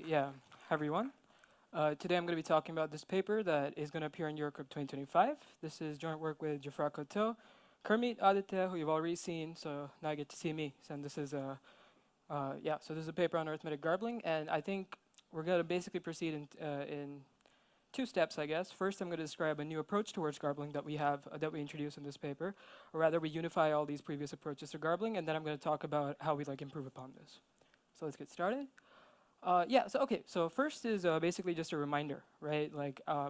Yeah, hi everyone. Today I'm going to be talking about this paper that is going to appear in Eurocrypt 2025. This is joint work with Jafar Koto, Kermit Aditya, who you've already seen, so now you get to see me. And this is so this is a paper on arithmetic garbling, and I think we're going to basically proceed in two steps, I guess. First, I'm going to describe a new approach towards garbling that we have, that we introduce in this paper, or rather we unify all these previous approaches to garbling, and then I'm going to talk about how we improve upon this. So let's get started. So first is basically just a reminder, right?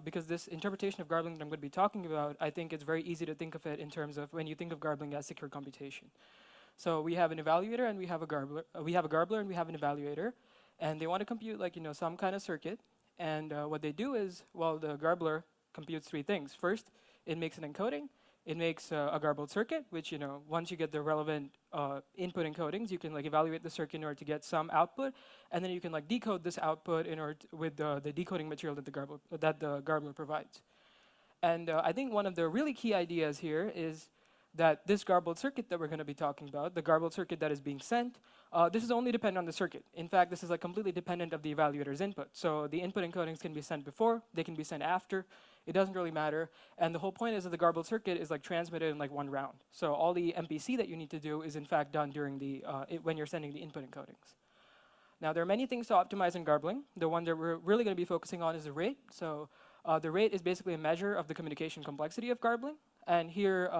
Because this interpretation of garbling that I'm going to be talking about, I think it's very easy to think of it in terms of when you think of garbling as secure computation. So we have an evaluator and we have a garbler. We have a garbler and we have an evaluator, and they want to compute some kind of circuit. And what they do is, well, the garbler computes three things. First, it makes an encoding. It makes a garbled circuit, which once you get the relevant input encodings, you can evaluate the circuit in order to get some output, and then you can decode this output in order with the decoding material that the garbler provides. And I think one of the really key ideas here is that this garbled circuit that we're going to be talking about, the garbled circuit that is being sent, this is only dependent on the circuit. In fact, this is completely dependent of the evaluator's input. So the input encodings can be sent before, they can be sent after. It doesn't really matter. And the whole point is that the garbled circuit is transmitted in one round. So all the MPC that you need to do is in fact done during when you're sending the input encodings. Now there are many things to optimize in garbling. The one that we're really going to be focusing on is the rate. So the rate is basically a measure of the communication complexity of garbling. And here,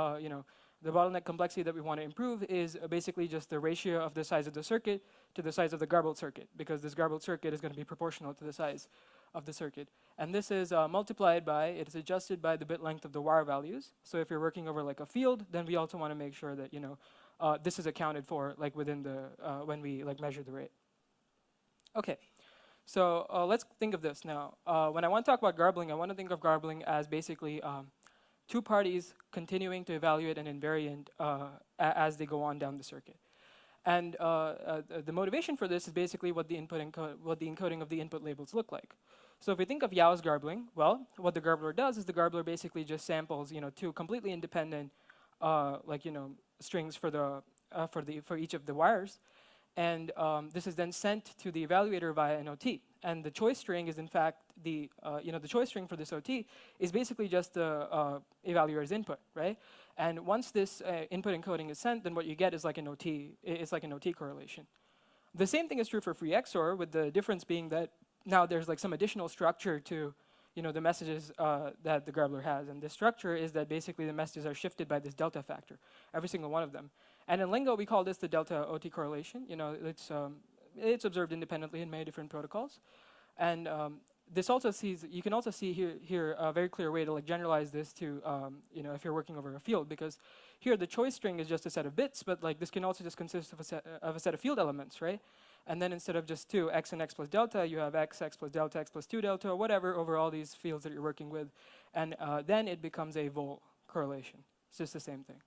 the bottleneck complexity that we want to improve is basically just the ratio of the size of the circuit to the size of the garbled circuit, because this garbled circuit is going to be proportional to the size of the circuit. And this is multiplied by, it is adjusted by the bit length of the wire values. So if you're working over a field, then we also want to make sure that this is accounted for within the when we measure the rate. Okay, so let's think of this now. When I want to talk about garbling, I want to think of garbling as basically two parties continuing to evaluate an invariant as they go on down the circuit. And the motivation for this is basically what the encoding of the input labels look like. So if we think of Yao's garbling, well, what the garbler does is the garbler basically just samples, two completely independent, strings for each of the wires, and this is then sent to the evaluator via an OT. And the choice string is in fact the choice string for this OT is basically just the evaluator's input, right? And once this input encoding is sent, then what you get is an OT. It's like an OT correlation. The same thing is true for free XOR, with the difference being that now there's some additional structure to the messages that the garbler has. And the structure is that basically the messages are shifted by this delta factor, every single one of them. And in Lingo, we call this the delta OT correlation. It's observed independently in many different protocols. And this also you can also see here a very clear way to generalize this to, if you're working over a field, because here the choice string is just a set of bits, but this can also just consist of a set of field elements, right? And then instead of just two, x and x plus delta, you have x plus delta, x plus 2 delta, or whatever over all these fields that you're working with. And then it becomes a vol correlation. It's just the same thing.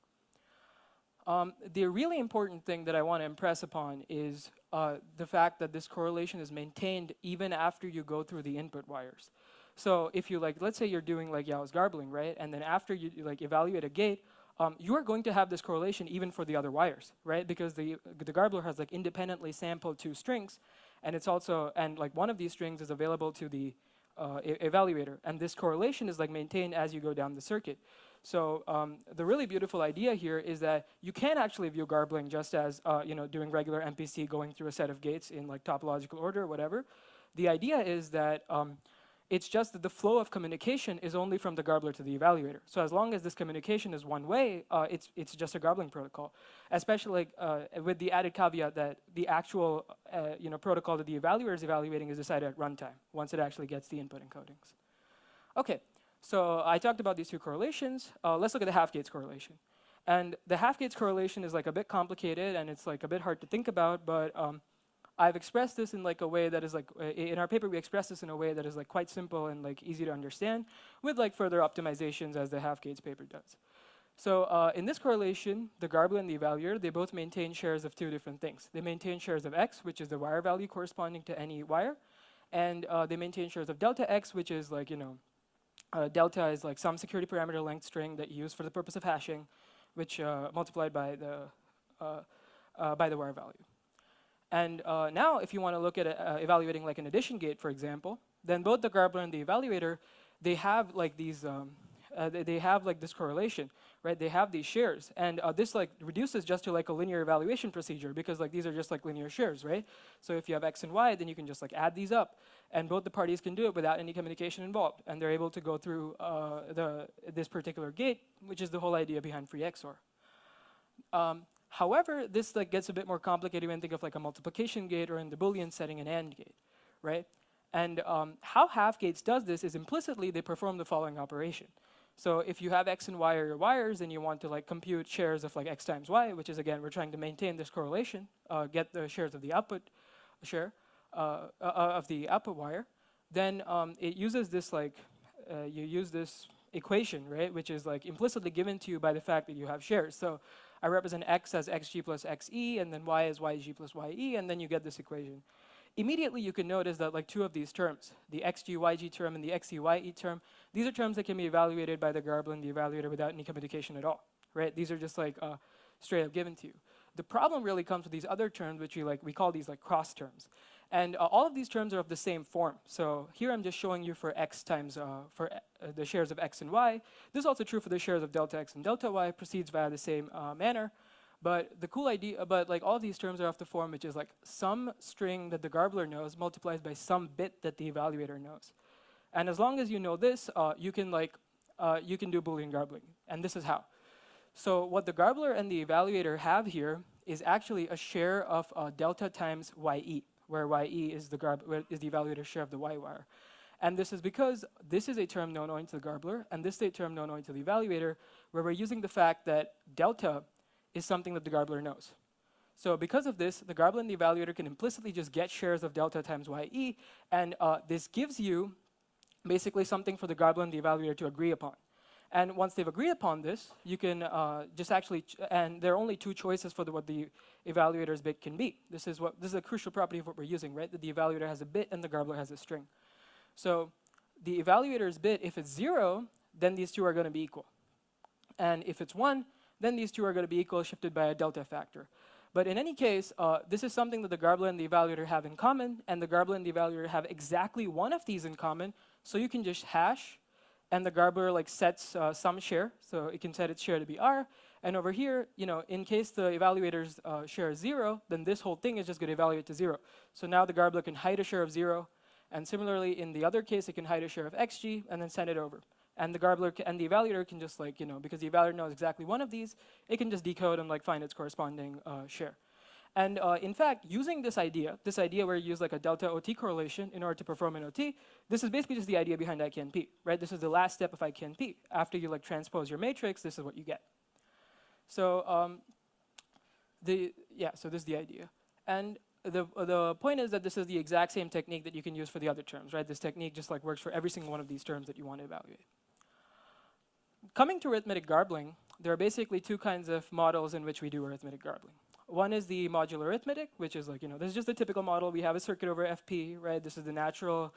The really important thing that I want to impress upon is the fact that this correlation is maintained even after you go through the input wires. So if you let's say you're doing Yao's garbling, right? And then after you evaluate a gate, you are going to have this correlation even for the other wires, right? Because the garbler has independently sampled two strings, and it's also one of these strings is available to the evaluator, and this correlation is maintained as you go down the circuit. So the really beautiful idea here is that you can actually view garbling just as doing regular MPC going through a set of gates in topological order or whatever. The idea is that it's just that the flow of communication is only from the garbler to the evaluator. So as long as this communication is one way, it's just a garbling protocol. Especially with the added caveat that the actual protocol that the evaluator is evaluating is decided at runtime once it actually gets the input encodings. Okay. So I talked about these two correlations. Let's look at the half-gates correlation. And the half-gates correlation is a bit complicated, and it's a bit hard to think about, but I've expressed this in a way that is in our paper we express this in a way that is quite simple and easy to understand, with further optimizations as the half-gates paper does. So in this correlation, the garbler and the evaluator, they both maintain shares of two different things. They maintain shares of x, which is the wire value corresponding to any wire, and they maintain shares of delta x, which is delta is some security parameter length string that you use for the purpose of hashing, which multiplied by the wire value. And now, if you want to look at evaluating like an addition gate, for example, then both the garbler and the evaluator, they have like these, they have like this correlation, right? They have these shares, and this like reduces just to like a linear evaluation procedure because like these are just like linear shares, right? So if you have x and y, then you can just like add these up, and both the parties can do it without any communication involved, and they're able to go through this particular gate, which is the whole idea behind free XOR. However, this like gets a bit more complicated when you think of like a multiplication gate or in the Boolean setting an AND gate, right? And how half gates does this is implicitly they perform the following operation. So if you have x and y are your wires and you want to like compute shares of like x times y, which is again we're trying to maintain this correlation, get the shares of the output share of the output wire, then it uses this like you use this equation, right, which is like implicitly given to you by the fact that you have shares. So I represent x as xg plus xe, and then y as yg plus ye, and then you get this equation. Immediately, you can notice that like two of these terms, the xg-yg term and the xe-ye term, these are terms that can be evaluated by the garbler and the evaluator without any computation at all, right? These are just like straight up given to you. The problem really comes with these other terms, which we call these like cross terms. And all of these terms are of the same form. So here I'm just showing you for x times, the shares of x and y. This is also true for the shares of delta x and delta y, proceeds via the same manner. But the cool idea, but like all of these terms are of the form which is like some string that the garbler knows multiplies by some bit that the evaluator knows. And as long as you know this, you can do Boolean garbling. And this is how. So what the garbler and the evaluator have here is actually a share of delta times ye, where ye is the evaluator's share of the y wire. And this is because this is a term known only to the garbler, and this is a term known only to the evaluator, where we're using the fact that delta is something that the garbler knows. So because of this, the garbler and the evaluator can implicitly just get shares of delta times ye, and this gives you basically something for the garbler and the evaluator to agree upon. And once they've agreed upon this, you can just actually, and there are only two choices for what the evaluator's bit can be. This is a crucial property of what we're using, right? That the evaluator has a bit and the garbler has a string. So the evaluator's bit, if it's 0, then these two are going to be equal. And if it's 1, then these two are going to be equal, shifted by a delta factor. But in any case, this is something that the garbler and the evaluator have in common, and the garbler and the evaluator have exactly one of these in common. So you can just hash, and the garbler like sets some share, so it can set its share to be r. And over here, in case the evaluator's share is 0, then this whole thing is just going to evaluate to 0. So now the garbler can hide a share of 0, and similarly in the other case, it can hide a share of xg and then send it over. And the garbler and the evaluator can just because the evaluator knows exactly one of these, it can just decode and find its corresponding share. And in fact, using this idea where you use like a delta OT correlation in order to perform an OT, this is basically just the idea behind IKNP, right? This is the last step of IKNP. After you transpose your matrix, this is what you get. So so this is the idea. And the point is that this is the exact same technique that you can use for the other terms, right? This technique just works for every single one of these terms that you want to evaluate. Coming to arithmetic garbling, there are basically two kinds of models in which we do arithmetic garbling. One is the modular arithmetic, which is this is just a typical model. We have a circuit over FP, right? This is the natural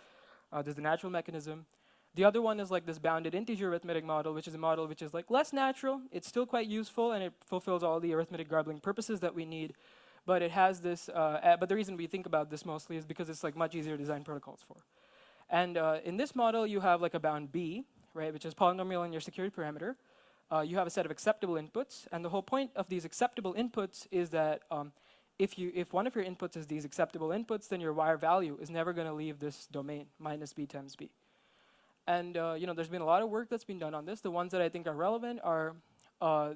mechanism. The other one is this bounded integer arithmetic model, which is a model which is less natural. It's still quite useful, and it fulfills all the arithmetic garbling purposes that we need. But it has this, but the reason we think about this mostly is because it's much easier to design protocols for. And in this model, you have a bound B, right, which is polynomial in your security parameter. You have a set of acceptable inputs, and the whole point of these acceptable inputs is that if one of your inputs is these acceptable inputs, then your wire value is never going to leave this domain, minus b times b. And there's been a lot of work that's been done on this. The ones that I think are relevant are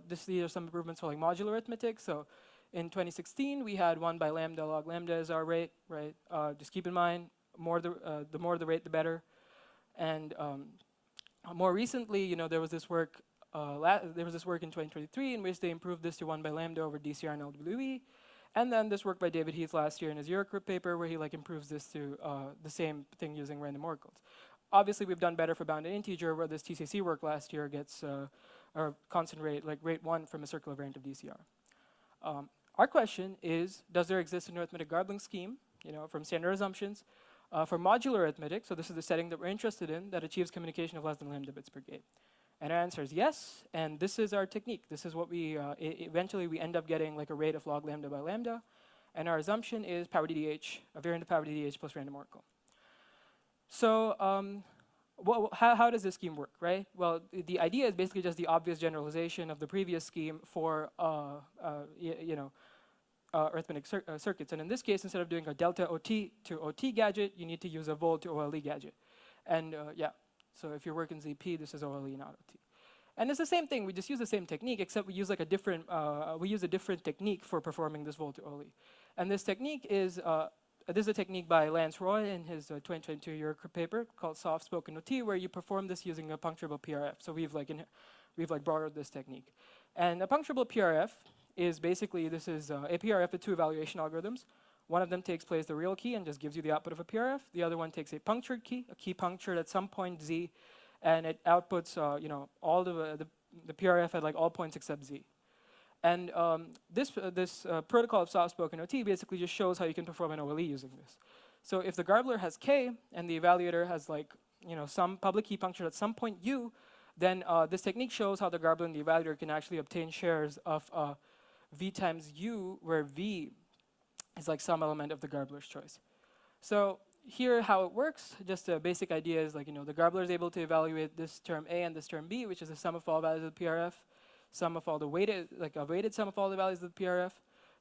these are some improvements for modular arithmetic. So in 2016, we had 1 by lambda log lambda as our rate, right? Just keep in mind, the more the rate, the better. And more recently, there was this work. There was this work in 2023 in which they improved this to 1 by lambda over DCR and LWE. And then this work by David Heath last year in his Eurocrypt paper where he improves this to the same thing using random oracles. Obviously, we've done better for bounded integer where this TCC work last year gets our constant rate, rate 1 from a circular variant of DCR. Our question is, does there exist an arithmetic garbling scheme, from standard assumptions, for modular arithmetic, so this is the setting that we're interested in, that achieves communication of less than lambda bits per gate? And our answer is yes, and this is our technique. This is what we, eventually we end up getting a rate of log lambda by lambda. And our assumption is power DDH, a variant of power DDH plus random oracle. So how does this scheme work, right? Well, the idea is basically just the obvious generalization of the previous scheme for arithmetic circuits. And in this case, instead of doing a delta OT to OT gadget, you need to use a volt to OLE gadget. And yeah, so if you're working ZP, this is OLE, not OT. And it's the same thing. We just use the same technique, except we use like a different technique for performing this volt to OLE. And this technique is this is a technique by Lance Roy in his 2022 Europe paper called Soft Spoken OT, where you perform this using a puncturable PRF. So we've borrowed this technique. And a puncturable PRF is basically, this is a PRF with two evaluation algorithms. One of them takes place the real key and just gives you the output of a PRF. The other one takes a punctured key, a key punctured at some point Z, and it outputs all the PRF at like all points except Z. And this protocol of soft-spoken OT basically just shows how you can perform an OLE using this. So if the garbler has K and the evaluator has like some public key punctured at some point U, then this technique shows how the garbler and the evaluator can actually obtain shares of V times U, where V is like some element of the garbler's choice. So here how it works, just a basic idea is like, the garbler is able to evaluate this term A and this term B, which is the sum of all values of the PRF, sum of all the weighted, like a weighted sum of all the values of the PRF.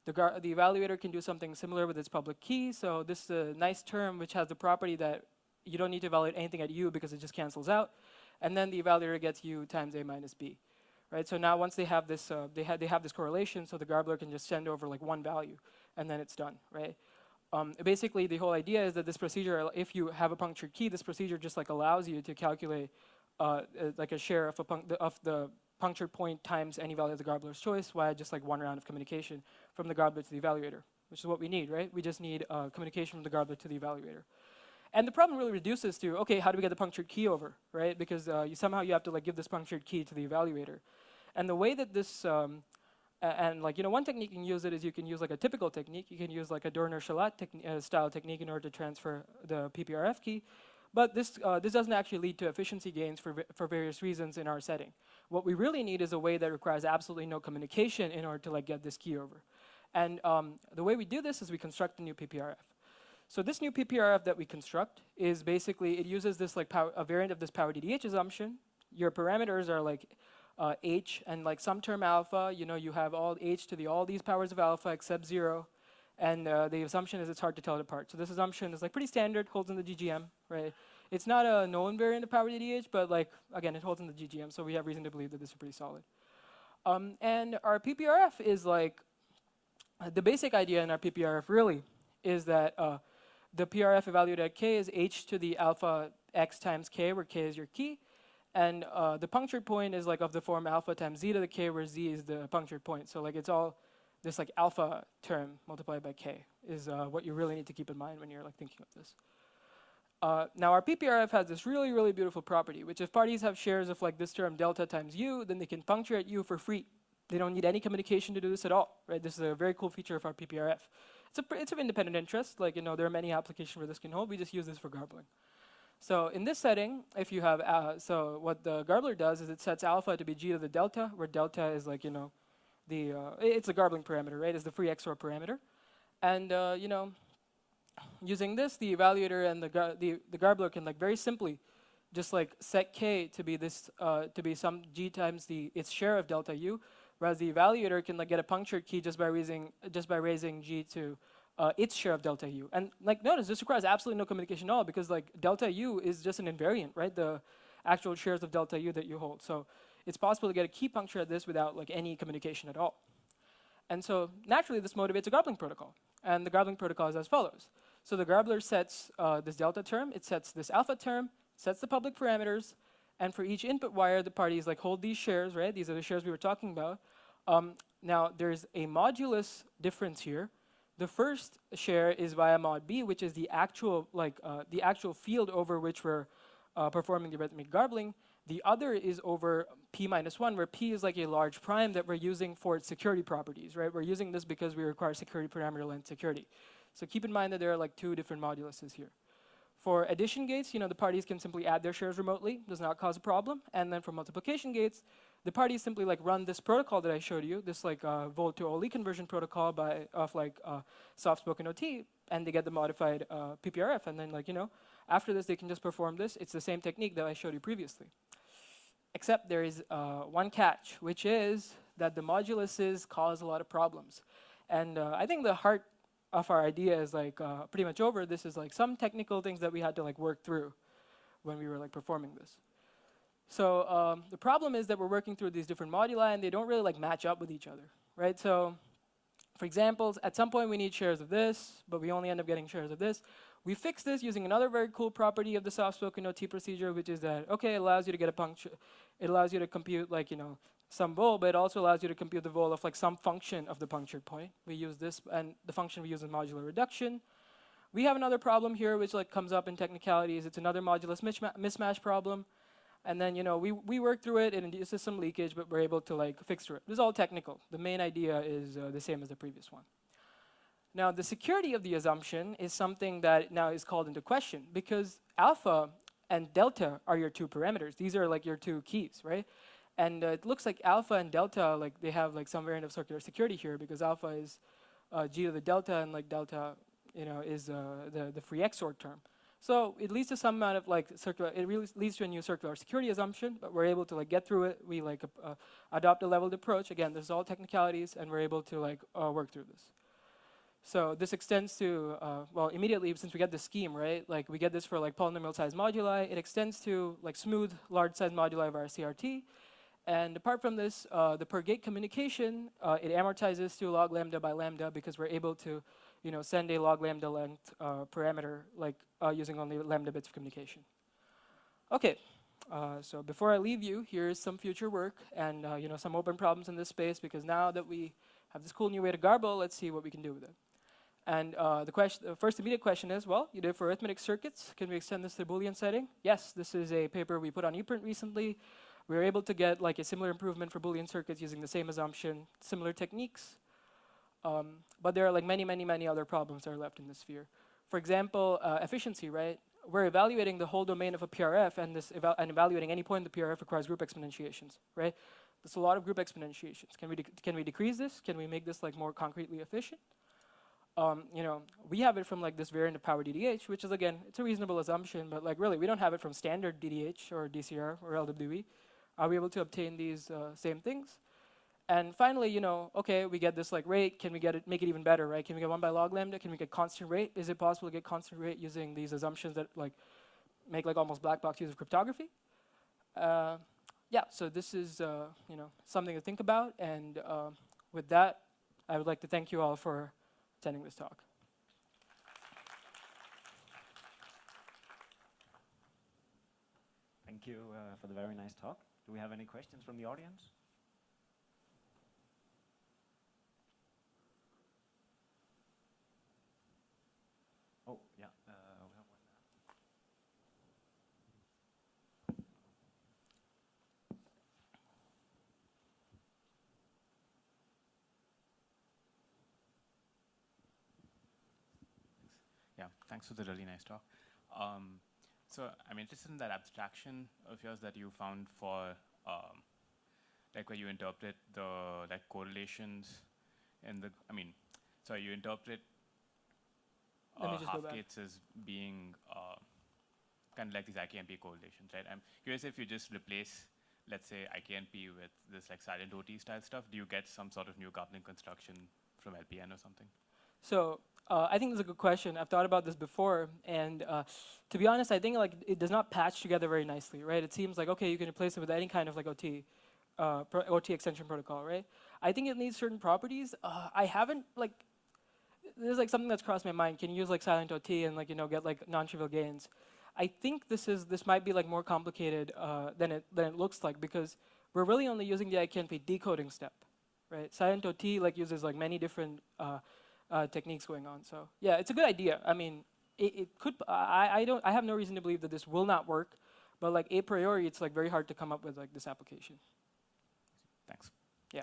The evaluator can do something similar with its public key. So this is a nice term which has the property that you don't need to evaluate anything at U because it just cancels out. And then the evaluator gets U times A minus B. Right? So now once they have this, they have this correlation, so the garbler can just send over like one value, and then it's done, right? Basically, the whole idea is that this procedure, if you have a punctured key, this procedure just like allows you to calculate like a share of the punctured point times any value of the garbler's choice via just like one round of communication from the garbler to the evaluator, which is what we need, right? We just need communication from the garbler to the evaluator. And the problem really reduces to, okay, how do we get the punctured key over, right? Because somehow you have to like give this punctured key to the evaluator. And the way that this, one technique you can use it is you can use like a typical technique. You can use like a Dorner-Shalat style technique in order to transfer the PPRF key. But this doesn't actually lead to efficiency gains for various reasons in our setting. What we really need is a way that requires absolutely no communication in order to like get this key over. And the way we do this is we construct a new PPRF. So this new PPRF that we construct is basically, it uses this like a variant of this power DDH assumption. Your parameters are like H and like some term alpha, you have all H to all these powers of alpha except 0. And the assumption is it's hard to tell it apart. So this assumption is like pretty standard, holds in the GGM, right? It's not a known variant of power DDH, but like, again, it holds in the GGM, so we have reason to believe that this is pretty solid. And our PPRF is like, the basic idea in our PPRF really is that the PRF evaluated at K is H to the alpha X times K, where K is your key. And the punctured point is like of the form alpha times Z to the K, where Z is the punctured point. So like it's all this like alpha term multiplied by K is what you really need to keep in mind when you're like thinking of this. Now our PPRF has this really, really beautiful property, which if parties have shares of like this term delta times U, then they can puncture at U for free. They don't need any communication to do this at all, right? This is a very cool feature of our PPRF. It's of independent interest. Like, there are many applications where this can hold. We just use this for garbling. So in this setting, if you have, so what the garbler does is it sets alpha to be G to the delta, where delta is like, it's a garbling parameter, right? It's the free XOR parameter. And, using this, the evaluator and the garbler can like very simply just like set K to be this, to be some G times its share of delta U, whereas the evaluator can like get a punctured key just by raising G to its share of delta U. And like notice, this requires absolutely no communication at all because like delta U is just an invariant, right? The actual shares of delta U that you hold. So it's possible to get a key puncture at this without like any communication at all. And so naturally this motivates a garbling protocol. And the garbling protocol is as follows. So the garbler sets this delta term, it sets this alpha term, sets the public parameters, and for each input wire, the parties like hold these shares, right? These are the shares we were talking about. Now there's a modulus difference here. The first share is via mod B, which is the actual field over which we're performing the arithmetic garbling. The other is over P minus 1, where P is like a large prime that we're using for its security properties, right? We're using this because we require security parameter length security. So keep in mind that there are like two different moduluses here. For addition gates, the parties can simply add their shares remotely, does not cause a problem. And then for multiplication gates, the parties simply like run this protocol that I showed you, this like volt to OLE conversion protocol of like soft-spoken OT, and they get the modified PPRF, and then like after this they can just perform this. It's the same technique that I showed you previously, except there is one catch, which is that the moduluses cause a lot of problems, and I think the heart of our idea is like pretty much over. This is like some technical things that we had to like work through when we were like performing this. So the problem is that we're working through these different moduli, and they don't really like match up with each other, right? So for examples, at some point we need shares of this, but we only end up getting shares of this. We fix this using another very cool property of the soft-spoken OT procedure, which is that, okay, it allows you to get a puncture, it allows you to compute like, some vol, but it also allows you to compute the vol of like some function of the punctured point. We use this, and the function we use is modular reduction. We have another problem here, which like comes up in technicalities. It's another modulus mismatch problem. And then, we work through it, and it induces some leakage, but we're able to like fix through it. This is all technical. The main idea is the same as the previous one. Now, the security of the assumption is something that now is called into question, because alpha and delta are your two parameters. These are like your two keys, right? And it looks like alpha and delta, like they have like some variant of circular security here, because alpha is g to the delta, and like delta, is the free XOR term. So it leads to some amount of like circular. It really leads to a new circular security assumption, but we're able to like get through it. We like adopt a leveled approach. Again, this is all technicalities, and we're able to like work through this. So this extends to well, immediately since we get the scheme, right? Like we get this for like polynomial size moduli. It extends to like smooth large size moduli of our CRT. And apart from this, the per gate communication, it amortizes to log lambda by lambda, because we're able to send a log lambda length parameter like using only lambda bits of communication. Okay, so before I leave you, here's some future work and some open problems in this space, because now that we have this cool new way to garble, let's see what we can do with it. And the first immediate question is, well, you did it for arithmetic circuits. Can we extend this to the Boolean setting? Yes, this is a paper we put on ePrint recently. We were able to get like a similar improvement for Boolean circuits using the same assumption, similar techniques. But there are like many other problems that are left in this sphere. For example, efficiency, right? We're evaluating the whole domain of a PRF, and evaluating any point in the PRF requires group exponentiations, right? There's a lot of group exponentiations. Can we decrease this? Can we make this like more concretely efficient? We have it from like this variant of power DDH, which is again, it's a reasonable assumption, but like really, we don't have it from standard DDH or DCR or LWE. Are we able to obtain these same things? And finally, okay, we get this like rate. Can we make it even better, right? Can we get 1 by log lambda? Can we get constant rate? Is it possible to get constant rate using these assumptions that like make like almost black box use of cryptography? Yeah, so this is something to think about. And with that, I would like to thank you all for attending this talk. Thank you for the very nice talk. Do we have any questions from the audience? Oh, yeah, we have one now. Yeah, thanks for the really nice talk. So I'm interested in that abstraction of yours that you found for like where you interpret the like correlations in the, so you interpret half gates as being kind of like these IKNP correlations, right? I'm curious if you just replace, let's say, IKNP with this like silent OT style stuff, do you get some sort of new coupling construction from LPN or something? So I think that's a good question. I've thought about this before, and to be honest, I think like it does not patch together very nicely, right? It seems like, okay, you can replace it with any kind of like OT extension protocol, right? I think it needs certain properties. I haven't like, there's like something that's crossed my mind. Can you use like silent OT and like get like non-trivial gains? I think this might be like more complicated than it looks like, because we're really only using the IKNP decoding step, right? Silent OT like uses like many different techniques going on. So yeah, it's a good idea. I mean, it could. I have no reason to believe that this will not work, but like a priori, it's like very hard to come up with like this application. Thanks. Yeah.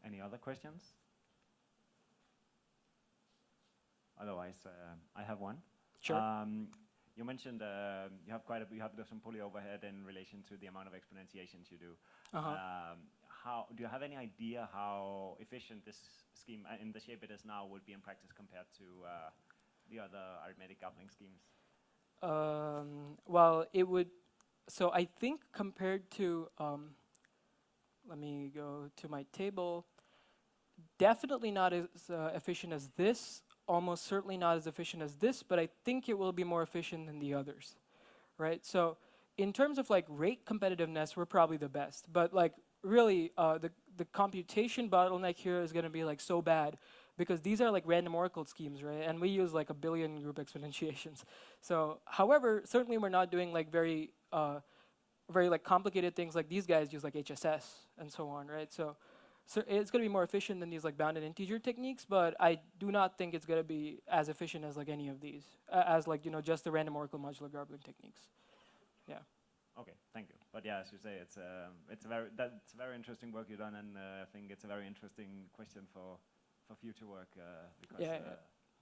Any other questions? Otherwise, I have one. Sure. You mentioned you have some pulley overhead in relation to the amount of exponentiations you do. Do you have any idea how efficient this scheme in the shape it is now would be in practice compared to the other arithmetic coupling schemes? Well, it would. So I think compared to, let me go to my table. Definitely not as efficient as this. Almost certainly not as efficient as this, but I think it will be more efficient than the others, right? So in terms of like rate competitiveness, we're probably the best. But like really, the computation bottleneck here is going to be like so bad because these are like random oracle schemes, right? And we use like 1 billion group exponentiations. So, however, certainly we're not doing like very like complicated things like these guys use like HSS and so on, right? So it's going to be more efficient than these like bounded integer techniques, but I do not think it's going to be as efficient as like any of these, as like just the random oracle modular garbling techniques. Yeah. Okay, thank you. But yeah, as you say, it's very interesting work you've done, and I think it's a very interesting question for future work because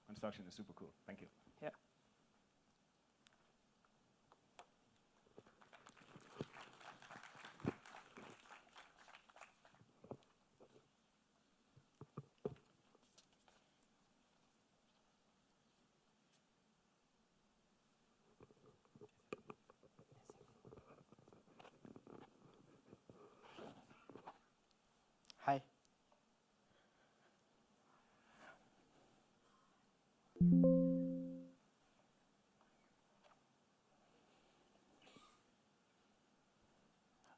construction is super cool. Thank you. Yeah. Hi.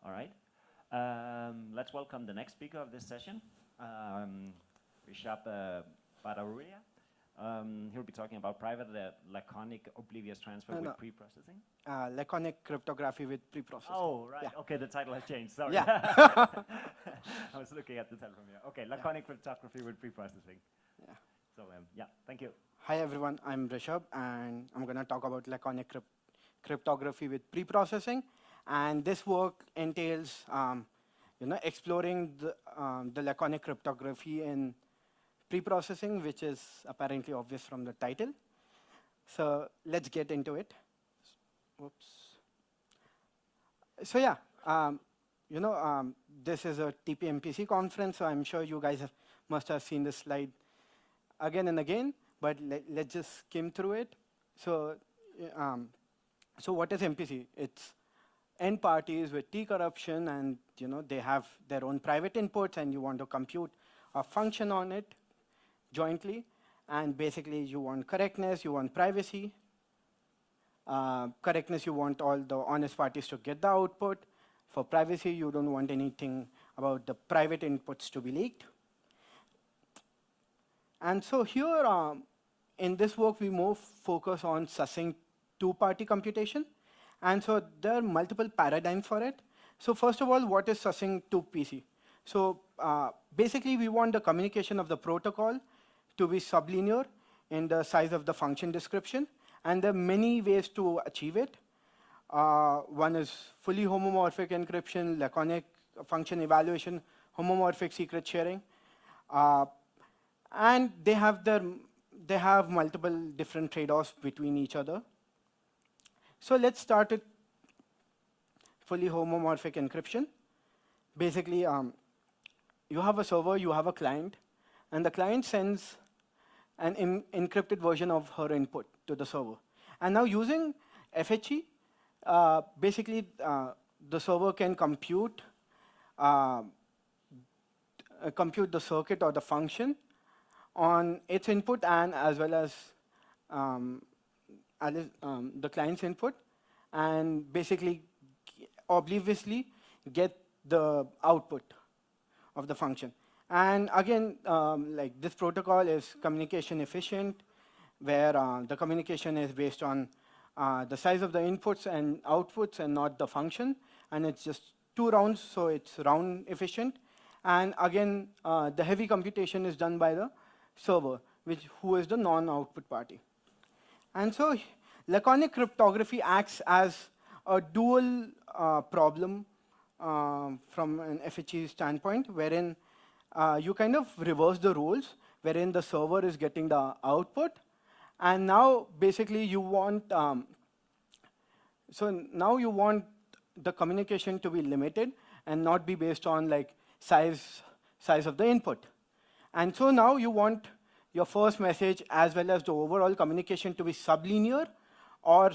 All right. Let's welcome the next speaker of this session, Rishabh Badaruria. He'll be talking about private laconic oblivious transfer with pre-processing. Laconic cryptography with pre-processing. Oh, right. Yeah. Okay, the title has changed. Sorry. Yeah. I was looking at the title from here. Okay, laconic cryptography with pre-processing. Yeah. So, yeah, thank you. Hi, everyone. I'm Rishabh, and I'm going to talk about laconic cryptography with pre-processing. And this work entails, exploring the laconic cryptography in pre-processing, which is apparently obvious from the title. So let's get into it. Oops. So yeah, this is a TPMPC conference, so I'm sure you guys must have seen this slide again and again, but let's just skim through it. So, so what is MPC? It's n parties with T corruption, and they have their own private inputs, and you want to compute a function on it jointly. And basically, you want correctness, you want privacy. Correctness, you want all the honest parties to get the output. For privacy, you don't want anything about the private inputs to be leaked. And so here, in this work, we more focus on succinct two-party computation. And so there are multiple paradigms for it. So first of all, what is succinct 2PC? So basically, we want the communication of the protocol to be sublinear in the size of the function description. And there are many ways to achieve it. One is fully homomorphic encryption, laconic function evaluation, homomorphic secret sharing. And they have multiple different trade-offs between each other. So let's start with fully homomorphic encryption. Basically, you have a server, you have a client, and the client sends an encrypted version of her input to the server. And now using FHE, basically the server can compute the circuit or the function on its input and as well as the client's input, and basically obliviously get the output of the function. And again, like this protocol is communication efficient, where the communication is based on the size of the inputs and outputs and not the function. And it's just 2 rounds, so it's round efficient. And again, the heavy computation is done by the server, who is the non-output party. And so laconic cryptography acts as a dual problem from an FHE standpoint, wherein you kind of reverse the roles, wherein the server is getting the output. And now, basically, you want so now you want the communication to be limited and not be based on like size of the input. And so now you want your first message as well as the overall communication to be sublinear or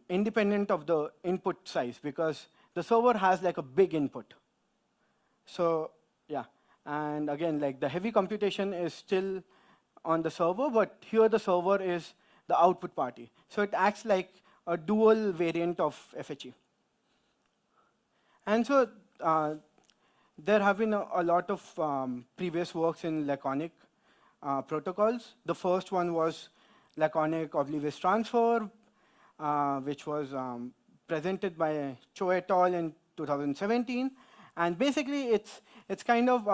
independent of the input size, because the server has like a big input. So yeah, and again, like the heavy computation is still on the server, but here the server is the output party. So it acts like a dual variant of FHE. And so there have been a lot of previous works in laconic protocols. The first one was laconic oblivious transfer, which was presented by Cho et al. In 2017. And basically, it's kind of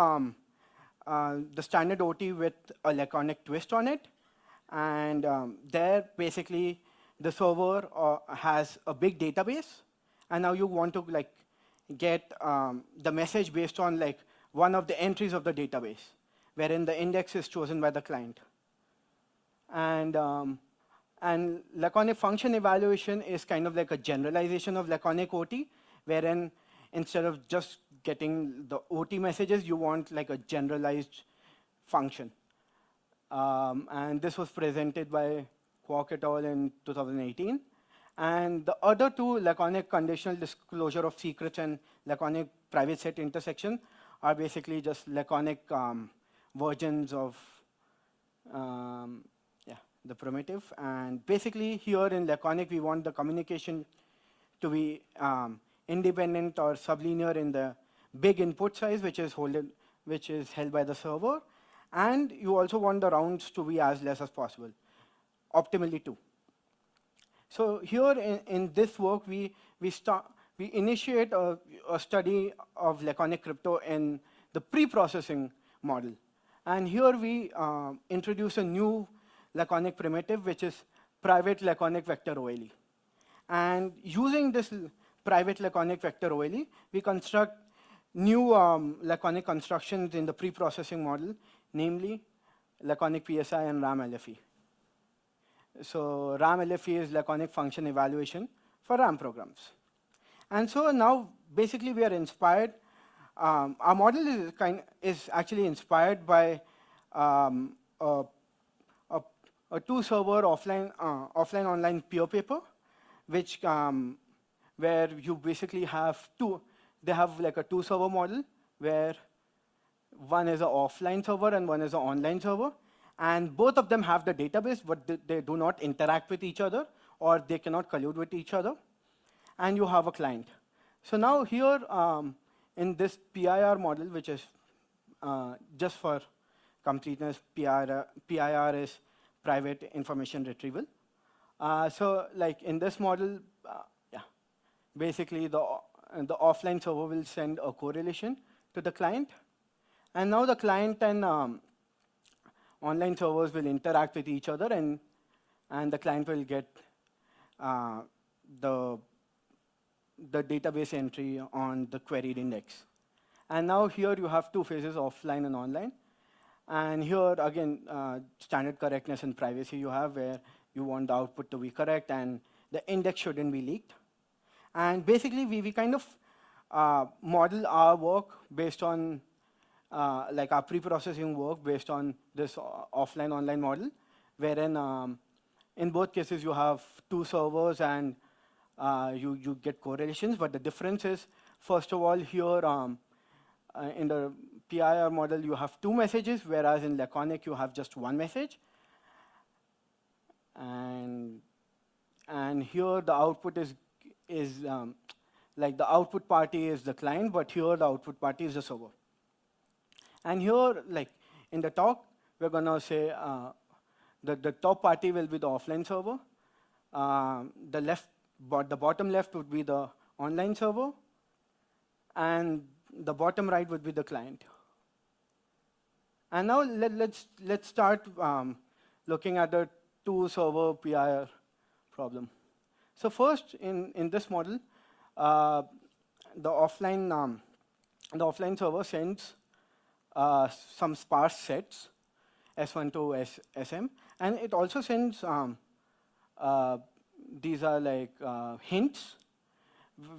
the standard OT with a laconic twist on it. And there, basically, the server has a big database. And now you want to like get the message based on like one of the entries of the database, wherein the index is chosen by the client. And laconic function evaluation is kind of like a generalization of laconic OT, wherein instead of just getting the OT messages, you want like a generalized function. And this was presented by Kwok et al. In 2018. And the other two, laconic conditional disclosure of secrets and laconic private set intersection, are basically just laconic versions of the primitive. And basically here in laconic, we want the communication to be independent or sublinear in the big input size, which is held by the server. And you also want the rounds to be as less as possible, optimally too. So here in this work, we initiate a study of laconic crypto in the pre-processing model. And here we introduce a new laconic primitive, which is private laconic vector OLE. And using this private laconic vector OLE, we construct new laconic constructions in the pre-processing model, namely laconic PSI and RAM LFE. So RAM LFE is laconic function evaluation for RAM programs. And so now, basically, we are inspired. Our model is actually inspired by a two-server offline-online peer paper, which where you basically have they have like a two-server model where one is an offline server and one is an online server. And both of them have the database, but they do not interact with each other, or they cannot collude with each other. And you have a client. So now here, in this PIR model, which is just for completeness, PIR is private information retrieval. So like in this model, basically the offline server will send a correlation to the client. And now the client and online servers will interact with each other, and the client will get the database entry on the queried index. And now here you have two phases, offline and online. And here, again, standard correctness and privacy you have, where you want the output to be correct and the index shouldn't be leaked. And basically, we kind of model our work based on like our pre-processing work based on this offline-online model, wherein in both cases you have two servers and you get correlations. But the difference is, first of all, here in the PIR model you have two messages, whereas in laconic you have just one message. And here the output is like the output party is the client, but here the output party is the server. And here, like in the talk, we're gonna say the top party will be the offline server. The bottom left would be the online server, and the bottom right would be the client. And now let's start looking at the two-server PIR problem. So first, in this model, the offline server sends some sparse sets, S1 to SM, and it also sends these are like hints,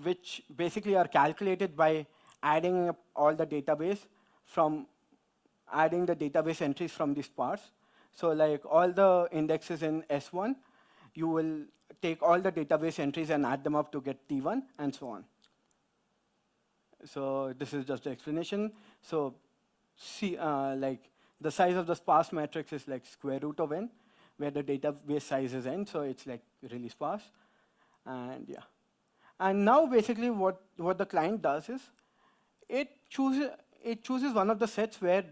which basically are calculated by adding up all the database entries from this parse. So like all the indexes in S1, you will take all the database entries and add them up to get T1 and so on. So this is just the explanation. So see, like the size of the sparse matrix is like square root of n, where the database size is n, so it's like really sparse. And yeah. And now basically what the client does is it chooses one of the sets where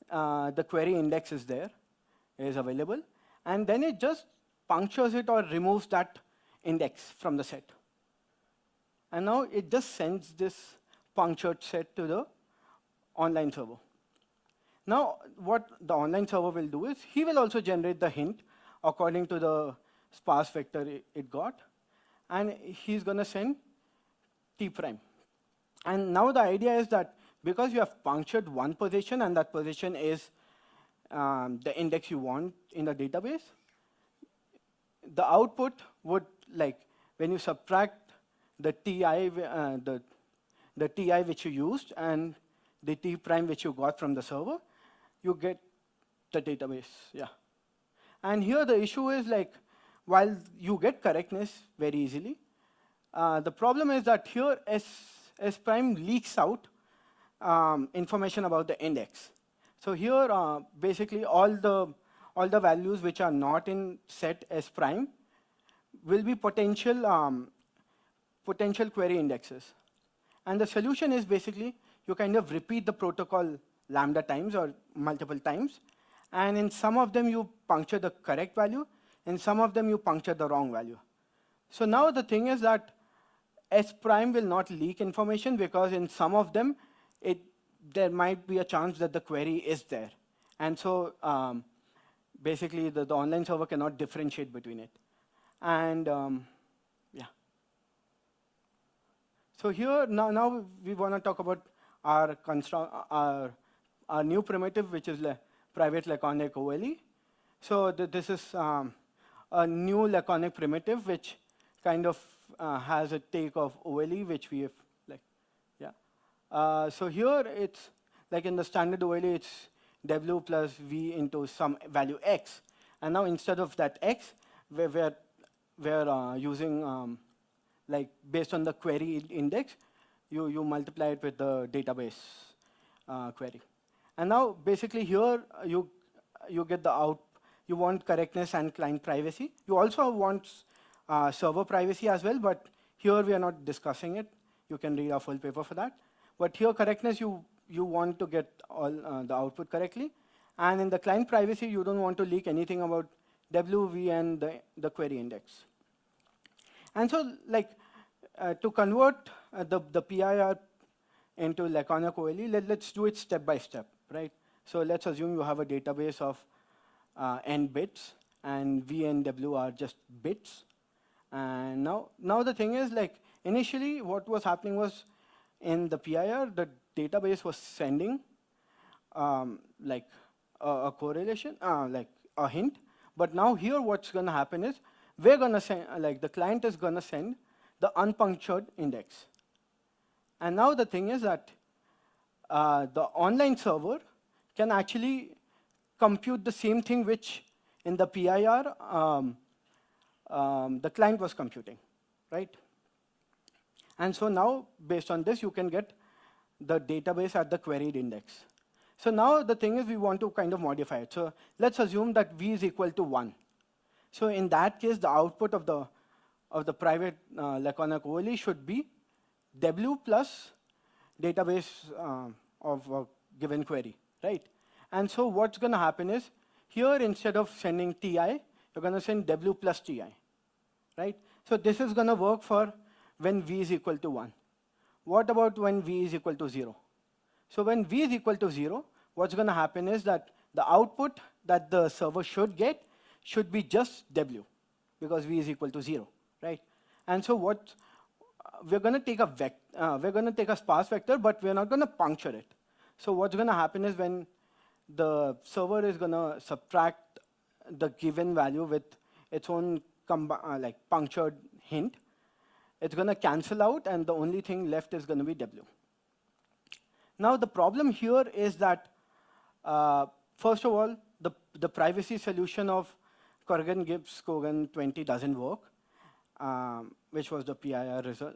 the query index is available, and then it just punctures it or removes that index from the set. And now it just sends this punctured set to the online server. Now what the online server will do is he will also generate the hint according to the sparse vector it got, and he's going to send T prime. And now the idea is that because you have punctured one position and that position is the index you want in the database, the output would, like, when you subtract the TI, the TI which you used and the T prime which you got from the server, you get the database, yeah. And here the issue is, like, while you get correctness very easily, the problem is that here S prime leaks out information about the index. So here, basically all the values which are not in set S prime will be potential query indexes. And the solution is basically you kind of repeat the protocol lambda times or multiple times, and in some of them you puncture the correct value, in some of them you puncture the wrong value. So now the thing is that S prime will not leak information because in some of them there might be a chance that the query is there. And so basically the online server cannot differentiate between it. And yeah. So here, now we want to talk about our new primitive, which is private laconic OLE. So this is a new laconic primitive, which kind of has a take of OLE, which we have, like, yeah. So here it's like in the standard OLE, it's W plus V into some value X. And now instead of that X, we're using, like, based on the query index, you multiply it with the database query. And now basically here you get the out. You want correctness and client privacy. You also want server privacy as well, but here we are not discussing it. You can read our full paper for that. But here correctness, you want to get all the output correctly. And in the client privacy, you don't want to leak anything about W, V, and the query index. And so, like, to convert the PIR into laconic OLE, let's do it step by step, right? So let's assume you have a database of n bits, and V and W are just bits. And now the thing is, like, initially what was happening was in the PIR, the database was sending like a correlation, like a hint. But now here what's going to happen is we're going to send, like, the client is going to send the unpunctured index. And now the thing is that the online server can actually compute the same thing which in the PIR the client was computing, right? And so now, based on this, you can get the database at the queried index. So now the thing is we want to kind of modify it. So let's assume that V is equal to 1. So in that case, the output of the private laconic OLE should be W plus database of a given query, right? And so what's going to happen is, here instead of sending TI, you're going to send W plus TI, right? So this is going to work for when V is equal to 1. What about when V is equal to 0? So when V is equal to 0, what's going to happen is that the output that the server should get should be just W, because V is equal to 0, right? And so what we're going to take a sparse vector, but we're not going to puncture it. So what's going to happen is when the server is going to subtract the given value with its own like punctured hint. It's going to cancel out, and the only thing left is going to be W. Now, the problem here is that, first of all, the privacy solution of Corrigan-Gibbs-Kogan 20 doesn't work, which was the PIR result.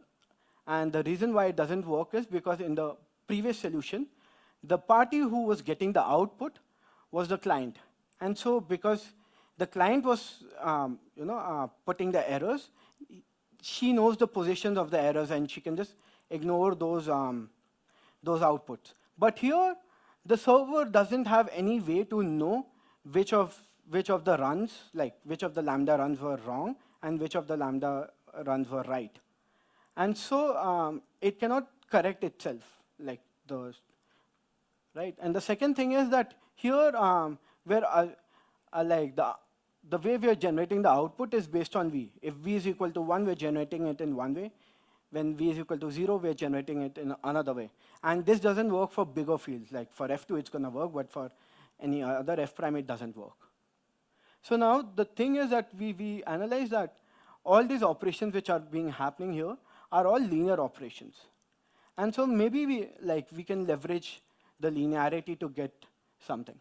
And the reason why it doesn't work is because in the previous solution, the party who was getting the output was the client. And so because the client was putting the errors, she knows the positions of the errors, and she can just ignore those outputs. But here, the server doesn't have any way to know which of the runs, like which of the lambda runs were wrong and which of the lambda runs were right. And so it cannot correct itself, like those, right? And the second thing is that here, where like the way we are generating the output is based on V. If V is equal to 1, we're generating it in one way. When V is equal to 0, we're generating it in another way. And this doesn't work for bigger fields. Like for F2, it's going to work, but for any other F prime, it doesn't work. So now the thing is that we analyze that all these operations which are being happening here are all linear operations. And so maybe we can leverage the linearity to get something.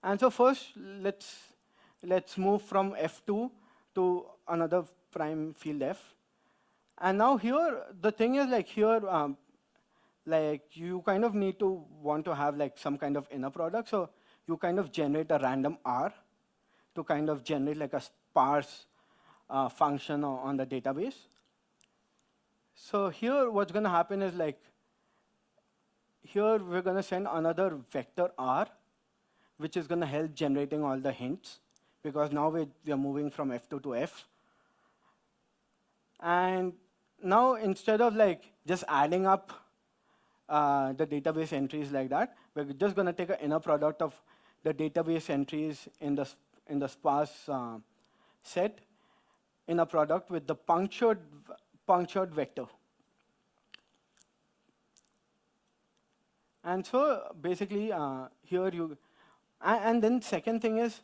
And so first, let's move from F2 to another prime field F. And now here, the thing is like here, like you kind of need to want to have like some kind of inner product. So you kind of generate a random R to kind of generate like a sparse function on the database. So here, what's going to happen is like, here we're going to send another vector R, which is going to help generating all the hints, because now we are moving from F2 to F. And now instead of like just adding up the database entries like that, we're just going to take an inner product of the database entries in the sparse set in a product with the punctured vector. And so basically here and then second thing is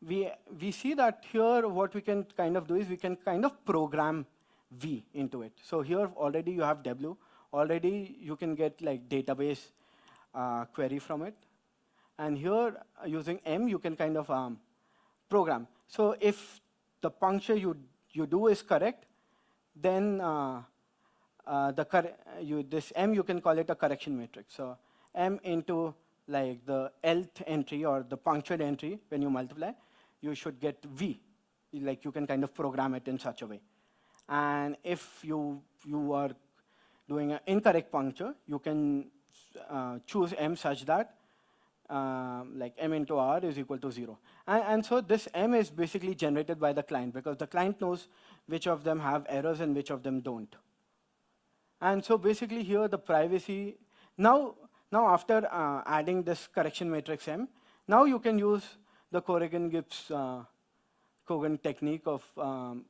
we see that here what we can kind of do is we can kind of program V into it. So here already you have W. Already you can get like database query from it. And here using M you can kind of program. So if the puncture you do is correct, then this M you can call it a correction matrix. So M into like the Lth entry or the punctured entry, when you multiply, you should get V. Like you can kind of program it in such a way. And if you are doing an incorrect puncture, you can choose M such that like M into R is equal to 0. And so this M is basically generated by the client, because the client knows which of them have errors and which of them don't. And so basically here the privacy, now after adding this correction matrix M, now you can use the Corrigan-Gibbs-Kogan technique of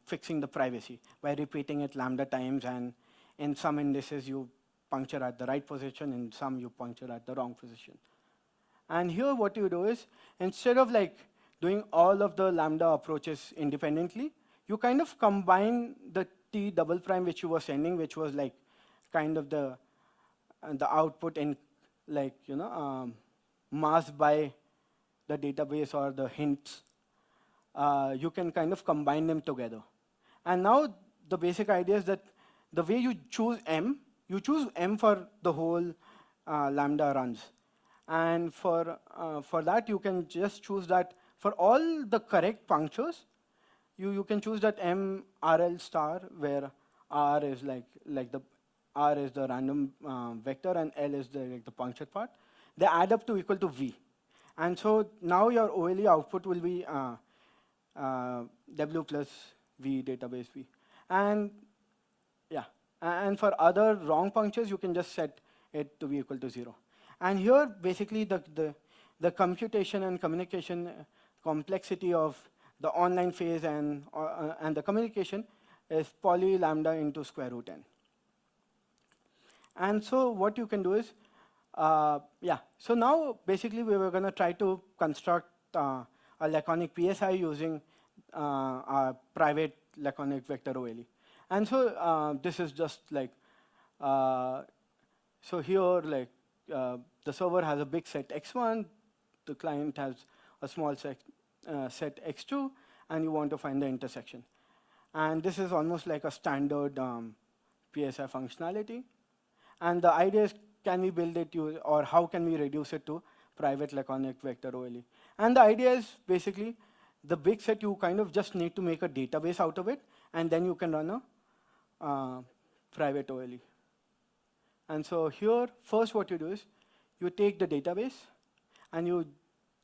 fixing the privacy by repeating it lambda times, and in some indices you puncture at the right position, in some you puncture at the wrong position. And here what you do is, instead of like doing all of the lambda approaches independently, you kind of combine the T double prime which you were sending, which was like kind of the output in like, masked by the database or the hints. You can kind of combine them together. And now the basic idea is that the way you choose M for the whole lambda runs. And for that, you can just choose that for all the correct punctures, you can choose that M RL star, where R is like the R is the random vector and L is the punctured part. They add up to equal to V. And so now your OLE output will be W plus V database V. And yeah, and for other wrong punctures, you can just set it to be equal to 0. And here, basically, the computation and communication complexity of the online phase and the communication is poly lambda into square root n. And so what you can do is, so now basically we were going to try to construct a laconic PSI using our private Laconic vector OLE. And so this is just like, so here like the server has a big set x1, the client has a small set x2, and you want to find the intersection. And this is almost like a standard PSI functionality. And the idea is, can we build it to, or how can we reduce it to private Laconic vector OLE? And the idea is basically the big set, you kind of just need to make a database out of it, and then you can run a private OLE. And so here, first what you do is you take the database and you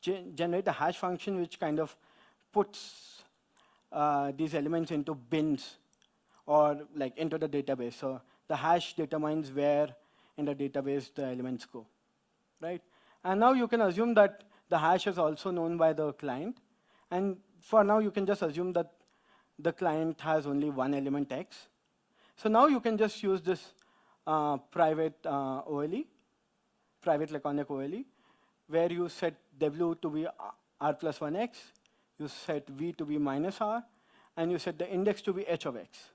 generate a hash function which kind of puts these elements into bins or like into the database. So the hash determines where in the database the elements go, right? And now you can assume that the hash is also known by the client. And for now, you can just assume that the client has only one element x. So now you can just use this private OLE, private Laconic OLE, where you set w to be r plus 1x, you set v to be minus r, and you set the index to be h of x.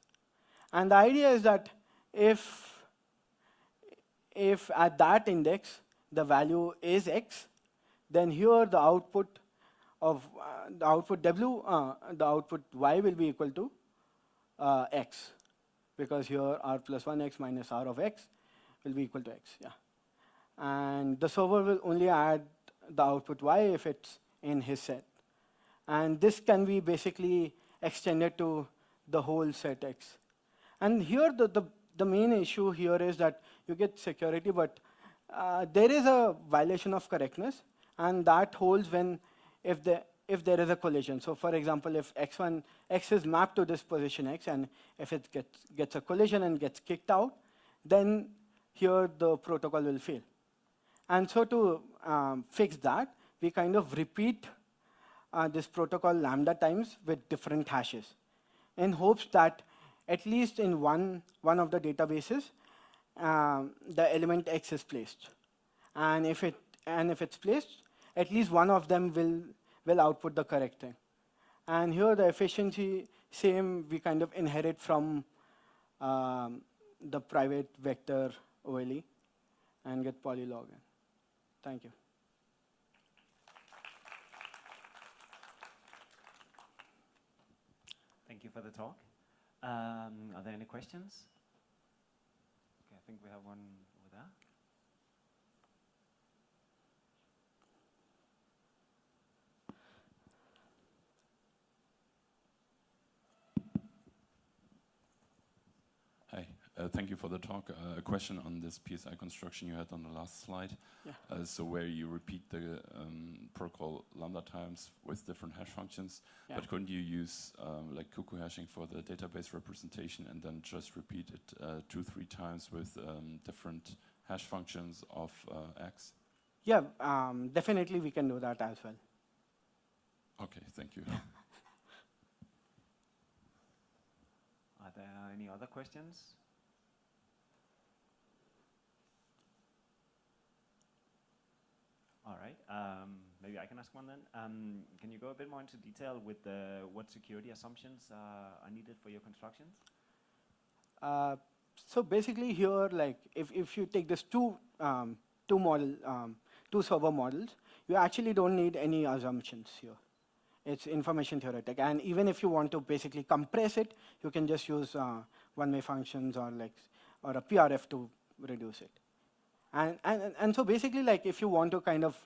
And the idea is that if at that index the value is x, then here the output of the output w, the output y will be equal to x, because here r plus 1x minus r of x will be equal to x. Yeah, and the server will only add the output y if it's in his set, and this can be basically extended to the whole set x. And here the main issue here is that you get security, but there is a violation of correctness, and that holds when if there is a collision. So for example, if x is mapped to this position x, and if it gets a collision and gets kicked out, then here the protocol will fail. And so to fix that, we kind of repeat this protocol lambda times with different hashes, in hopes that at least in one of the databases, the element x is placed. And if it's placed, at least one of them will output the correct thing. And here the efficiency, same, we kind of inherit from the private vector OLE and get polylog in. Thank you. Thank you for the talk. Are there any questions? Okay, I think we have one over there. Hi, thank you for the talk. A question on this PSI construction you had on the last slide. Yeah. So where you repeat the protocol lambda times with different hash functions, Yeah. but couldn't you use like cuckoo hashing for the database representation and then just repeat it 2-3 times with different hash functions of x? Yeah, definitely we can do that as well. Okay, thank you. Are there any other questions? All right, maybe I can ask one then. Can you go a bit more into detail with what security assumptions are needed for your constructions? So basically here, like if you take this two server models, you actually don't need any assumptions here. It's information theoretic, and even if you want to basically compress it, you can just use one-way functions or a PRF to reduce it. And so basically, like if you want to kind of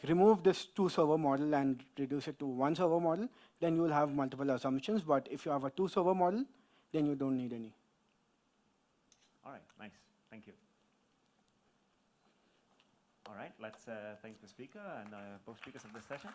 remove this two server model and reduce it to one server model, then you will have multiple assumptions. But if you have a two server model, then you don't need any. All right, nice, thank you. All right, let's thank the speaker and both speakers of this session.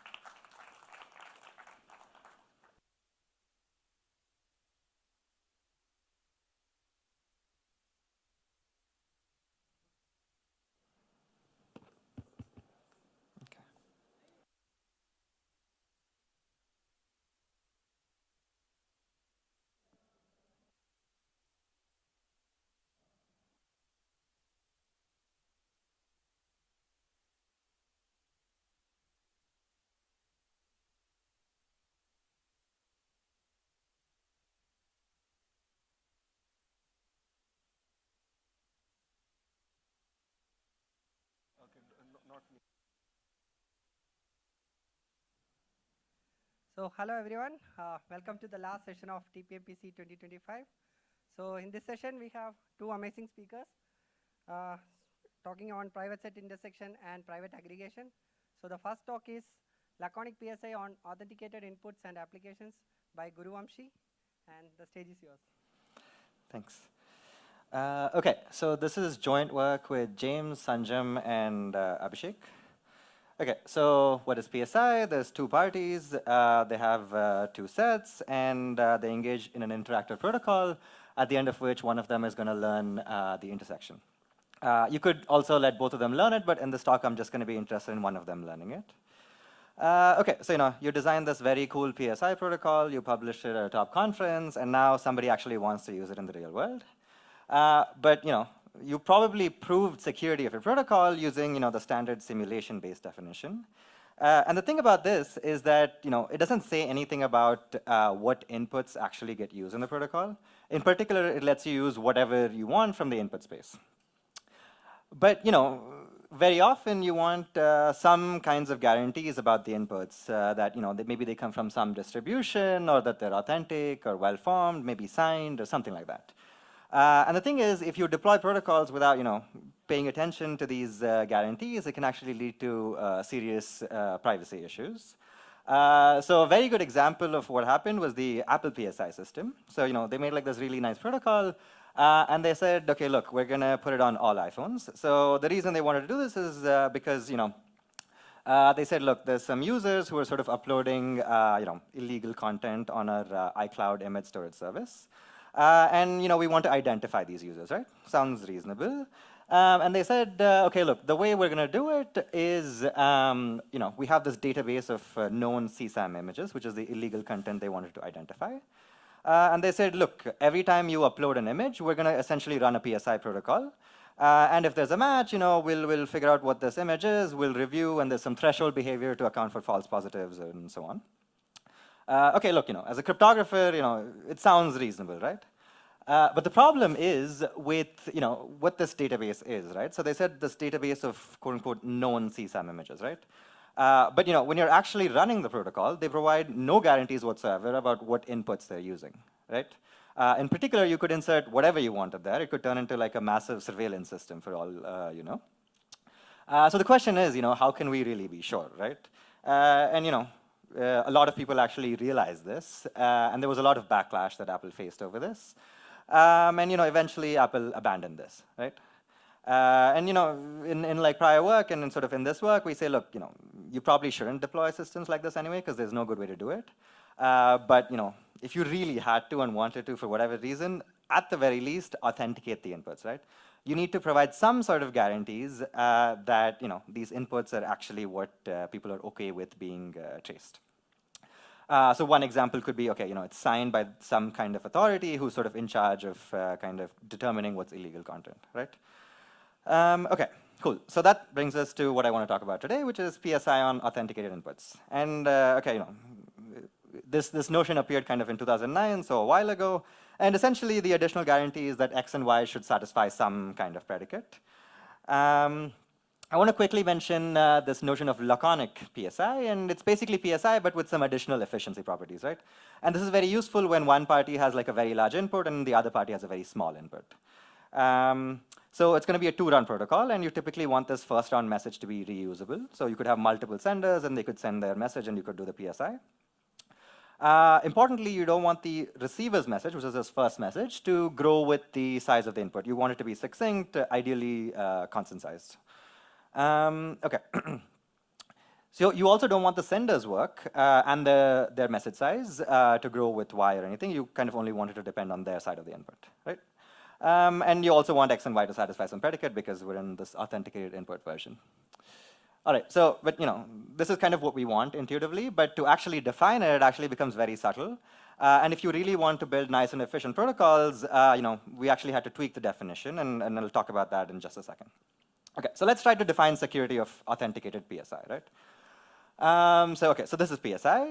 So hello everyone, welcome to the last session of TPMPC 2025. So in this session we have two amazing speakers talking on private set intersection and private aggregation. So the first talk is Laconic PSI on authenticated inputs and applications by Guru Vamshi, and the stage is yours. Thanks. Okay, so this is joint work with James, Sanjam, and Abhishek. Okay, so what is PSI? There's two parties. They have two sets, and they engage in an interactive protocol, at the end of which one of them is going to learn the intersection. You could also let both of them learn it, but in this talk, I'm just going to be interested in one of them learning it. Okay, so you design this very cool PSI protocol, you publish it at a top conference, and now somebody actually wants to use it in the real world. But you probably proved security of your protocol using the standard simulation-based definition. And the thing about this is that it doesn't say anything about what inputs actually get used in the protocol. In particular, it lets you use whatever you want from the input space. But very often you want some kinds of guarantees about the inputs that maybe they come from some distribution, or that they're authentic or well-formed, maybe signed or something like that. And the thing is, if you deploy protocols without paying attention to these guarantees, it can actually lead to serious privacy issues. So a very good example of what happened was the Apple PSI system. So they made like this really nice protocol. And they said, okay, look, we're going to put it on all iPhones. So the reason they wanted to do this is because, they said, look, there's some users who are sort of uploading, illegal content on our iCloud image storage service. And, we want to identify these users, right? Sounds reasonable. And they said, okay, look, the way we're going to do it is, we have this database of known CSAM images, which is the illegal content they wanted to identify. And they said, look, every time you upload an image, we're going to essentially run a PSI protocol. And if there's a match, we'll figure out what this image is, we'll review, and there's some threshold behavior to account for false positives and so on. Okay, look, as a cryptographer, it sounds reasonable, right? But the problem is with, what this database is, right? So they said this database of quote-unquote known CSAM images, right? But when you're actually running the protocol, they provide no guarantees whatsoever about what inputs they're using, right? In particular, you could insert whatever you wanted there. It could turn into like a massive surveillance system for all you know. So the question is, how can we really be sure, right? And a lot of people actually realized this, and there was a lot of backlash that Apple faced over this. And eventually Apple abandoned this, right? And in like prior work and in this work, we say, look, you probably shouldn't deploy systems like this anyway, because there's no good way to do it. But if you really had to and wanted to for whatever reason, at the very least, authenticate the inputs, right? You need to provide some sort of guarantees that these inputs are actually what people are okay with being traced. So one example could be, okay, it's signed by some kind of authority who's sort of in charge of kind of determining what's illegal content, right? Okay, cool. So that brings us to what I want to talk about today, which is PSI on authenticated inputs. And okay, this notion appeared kind of in 2009, so a while ago. And essentially, the additional guarantee is that X and Y should satisfy some kind of predicate. I want to quickly mention this notion of laconic PSI, and it's basically PSI, but with some additional efficiency properties, right? And this is very useful when one party has like a very large input and the other party has a very small input. So it's going to be a two-round protocol, and you typically want this first-round message to be reusable. So you could have multiple senders, and they could send their message, and you could do the PSI. Importantly, you don't want the receiver's message, which is this first message, to grow with the size of the input. You want it to be succinct, ideally constant-sized. Okay. So you also don't want the sender's work and their message size to grow with Y or anything. You kind of only want it to depend on their side of the input, right? And you also want X and Y to satisfy some predicate because we're in this authenticated input version. All right, so, but this is kind of what we want intuitively, but to actually define it, it actually becomes very subtle. And if you really want to build nice and efficient protocols, we actually had to tweak the definition, and I'll talk about that in just a second. Okay, so let's try to define security of authenticated PSI, right? So this is PSI.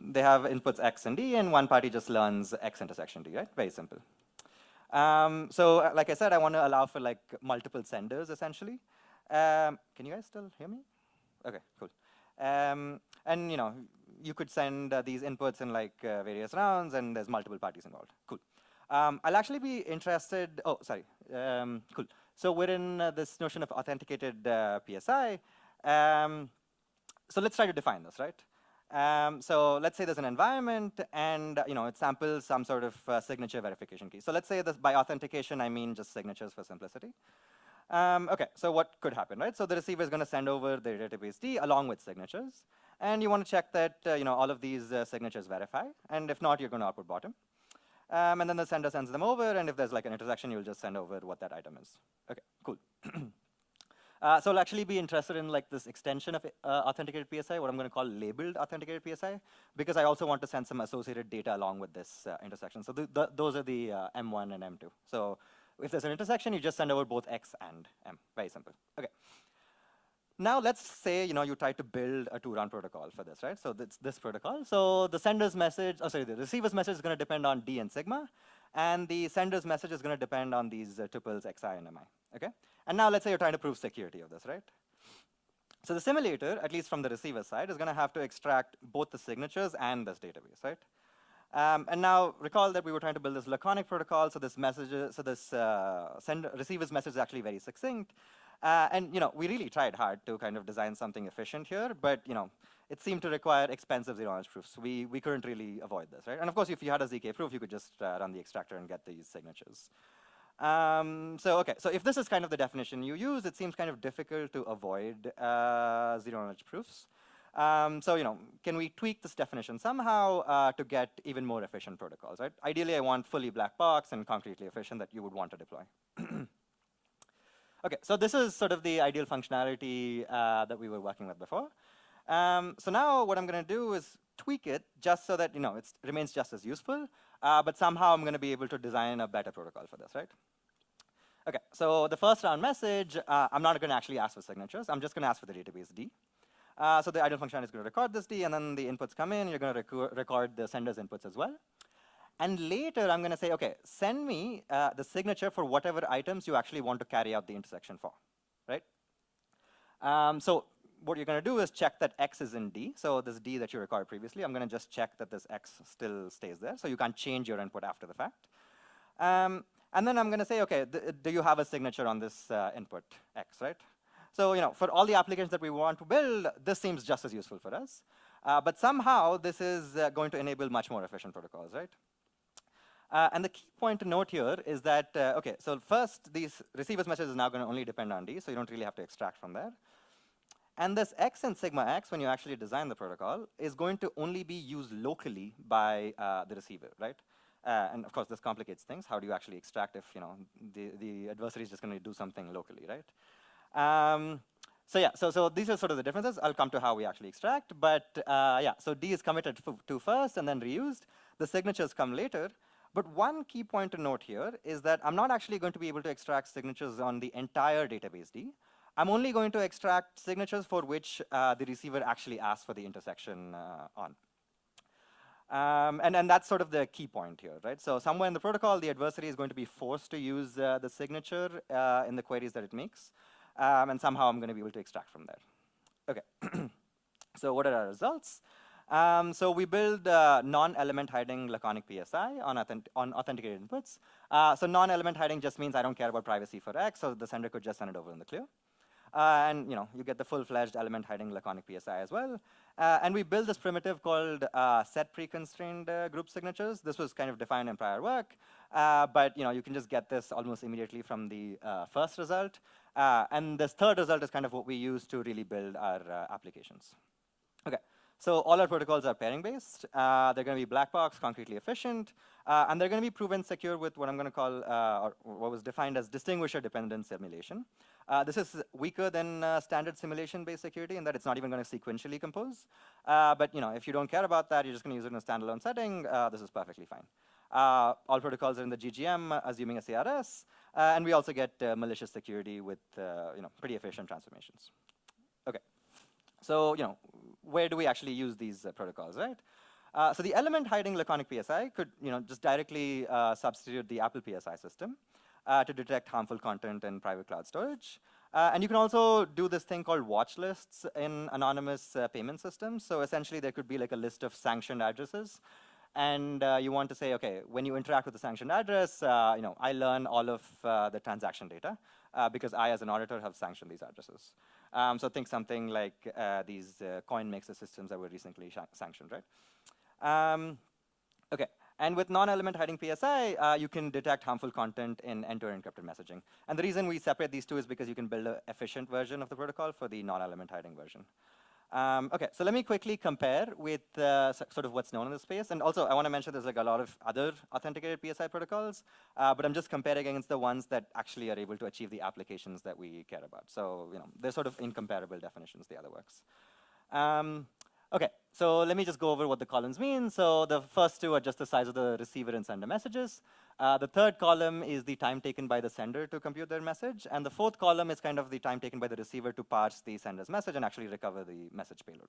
They have inputs X and D, and one party just learns X intersection D, right? Very simple. So like I said, I want to allow for like multiple senders, essentially. Can you guys still hear me? Okay, cool. And you could send these inputs in like various rounds, and there's multiple parties involved. Cool. I'll actually be interested, oh, sorry, cool. So we're in this notion of authenticated PSI. So let's try to define this, right? So let's say there's an environment, and it samples some sort of signature verification key. So let's say this by authentication, I mean just signatures for simplicity. Okay, so what could happen, right? So the receiver is going to send over the database D along with signatures, and you want to check that all of these signatures verify, and if not, you're going to output bottom. And then the sender sends them over, and if there's like an intersection, you'll just send over what that item is. Okay, cool. So I'll actually be interested in like this extension of authenticated PSI, what I'm going to call labeled authenticated PSI, because I also want to send some associated data along with this intersection. So those are the M1 and M2. So if there's an intersection, you just send over both X and M. Very simple. Okay. Now let's say you try to build a two-round protocol for this, right? So it's this protocol. So the sender's message, the receiver's message is going to depend on D and sigma, and the sender's message is going to depend on these tuples xi and mi. Okay. And now let's say you're trying to prove security of this, right? So the simulator, at least from the receiver side, is going to have to extract both the signatures and this database, right? And now recall that we were trying to build this laconic protocol. So this message, so this receiver's message is actually very succinct. And we really tried hard to kind of design something efficient here, but it seemed to require expensive zero-knowledge proofs. We couldn't really avoid this, right? And of course, if you had a ZK proof, you could just run the extractor and get these signatures. So if this is kind of the definition you use, it seems kind of difficult to avoid zero-knowledge proofs. So can we tweak this definition somehow to get even more efficient protocols, right? Ideally, I want fully black box and concretely efficient that you would want to deploy. Okay, so this is sort of the ideal functionality that we were working with before. So now what I'm going to do is tweak it just so that it remains just as useful, but somehow I'm going to be able to design a better protocol for this, right? Okay, so the first round message, I'm not going to actually ask for signatures. I'm just going to ask for the database D. So the ideal functionality is going to record this D, and then the inputs come in. You're going to record the sender's inputs as well. And later, I'm going to say, OK, send me the signature for whatever items you actually want to carry out the intersection for, right? So what you're going to do is check that X is in D. So this D that you recorded previously, I'm going to just check that this X still stays there. So you can't change your input after the fact. And then I'm going to say, OK, do you have a signature on this input X, right? So for all the applications that we want to build, this seems just as useful for us. But somehow, this is going to enable much more efficient protocols, right? And the key point to note here is that, OK, so first, these receiver's message is now going to only depend on D, so you don't really have to extract from there. And this X and sigma X, when you actually design the protocol, is going to only be used locally by the receiver, right? And of course, this complicates things. How do you actually extract if the adversary is just going to do something locally, right? So yeah, so these are sort of the differences. I'll come to how we actually extract. But yeah, so D is committed to first and then reused. The signatures come later. But one key point to note here is that I'm not actually going to be able to extract signatures on the entire database D. I'm only going to extract signatures for which the receiver actually asks for the intersection on. And that's sort of the key point here, right? So somewhere in the protocol, the adversary is going to be forced to use the signature in the queries that it makes. And somehow I'm going to be able to extract from there. OK. So what are our results? So we build non-element hiding laconic PSI on authenticated inputs. So non-element hiding just means I don't care about privacy for X, so the sender could just send it over in the clear. And you get the full-fledged element hiding laconic PSI as well. And we build this primitive called set pre-constrained group signatures. This was kind of defined in prior work. But you can just get this almost immediately from the first result. And this third result is kind of what we use to really build our applications. OK. So all our protocols are pairing-based. They're going to be black box, concretely efficient. And they're going to be proven secure with what I'm going to call, or what was defined as distinguisher-dependent simulation. This is weaker than standard simulation-based security in that it's not even going to sequentially compose. But if you don't care about that, you're just going to use it in a standalone setting, this is perfectly fine. All protocols are in the GGM, assuming a CRS. And we also get malicious security with pretty efficient transformations. OK. So where do we actually use these protocols, right? So the element hiding laconic PSI could just directly substitute the Apple PSI system to detect harmful content in private cloud storage. And you can also do this thing called watch lists in anonymous payment systems. So essentially, there could be like a list of sanctioned addresses. And you want to say, OK, when you interact with the sanctioned address, I learn all of the transaction data because I, as an auditor, have sanctioned these addresses. So think something like these coin mixer systems that were recently sanctioned, right? OK. And with non-element hiding PSI, you can detect harmful content in end-to-end encrypted messaging. And the reason we separate these two is because you can build an efficient version of the protocol for the non-element hiding version. OK, so let me quickly compare with sort of what's known in the space. And also, I want to mention there's like a lot of other authenticated PSI protocols, but I'm just comparing against the ones that actually are able to achieve the applications that we care about. So they're sort of incomparable definitions, the other works. OK, so let me just go over what the columns mean. So the first two are just the size of the receiver and sender messages. The third column is the time taken by the sender to compute their message. And the fourth column is kind of the time taken by the receiver to parse the sender's message and actually recover the message payload.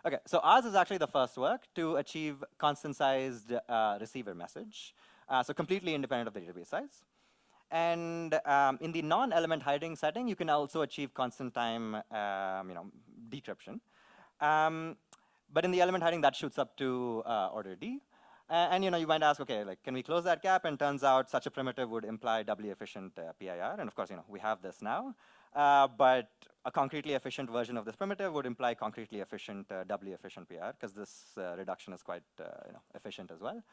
OK, so ours is actually the first work to achieve constant-sized receiver message, so completely independent of the database size. And in the non-element hiding setting, you can also achieve constant time decryption. But in the element hiding, that shoots up to order D. And you might ask, OK, like, can we close that gap? And turns out such a primitive would imply doubly efficient PIR. And of course, we have this now. But a concretely efficient version of this primitive would imply concretely efficient, doubly efficient PIR, because this reduction is quite efficient as well.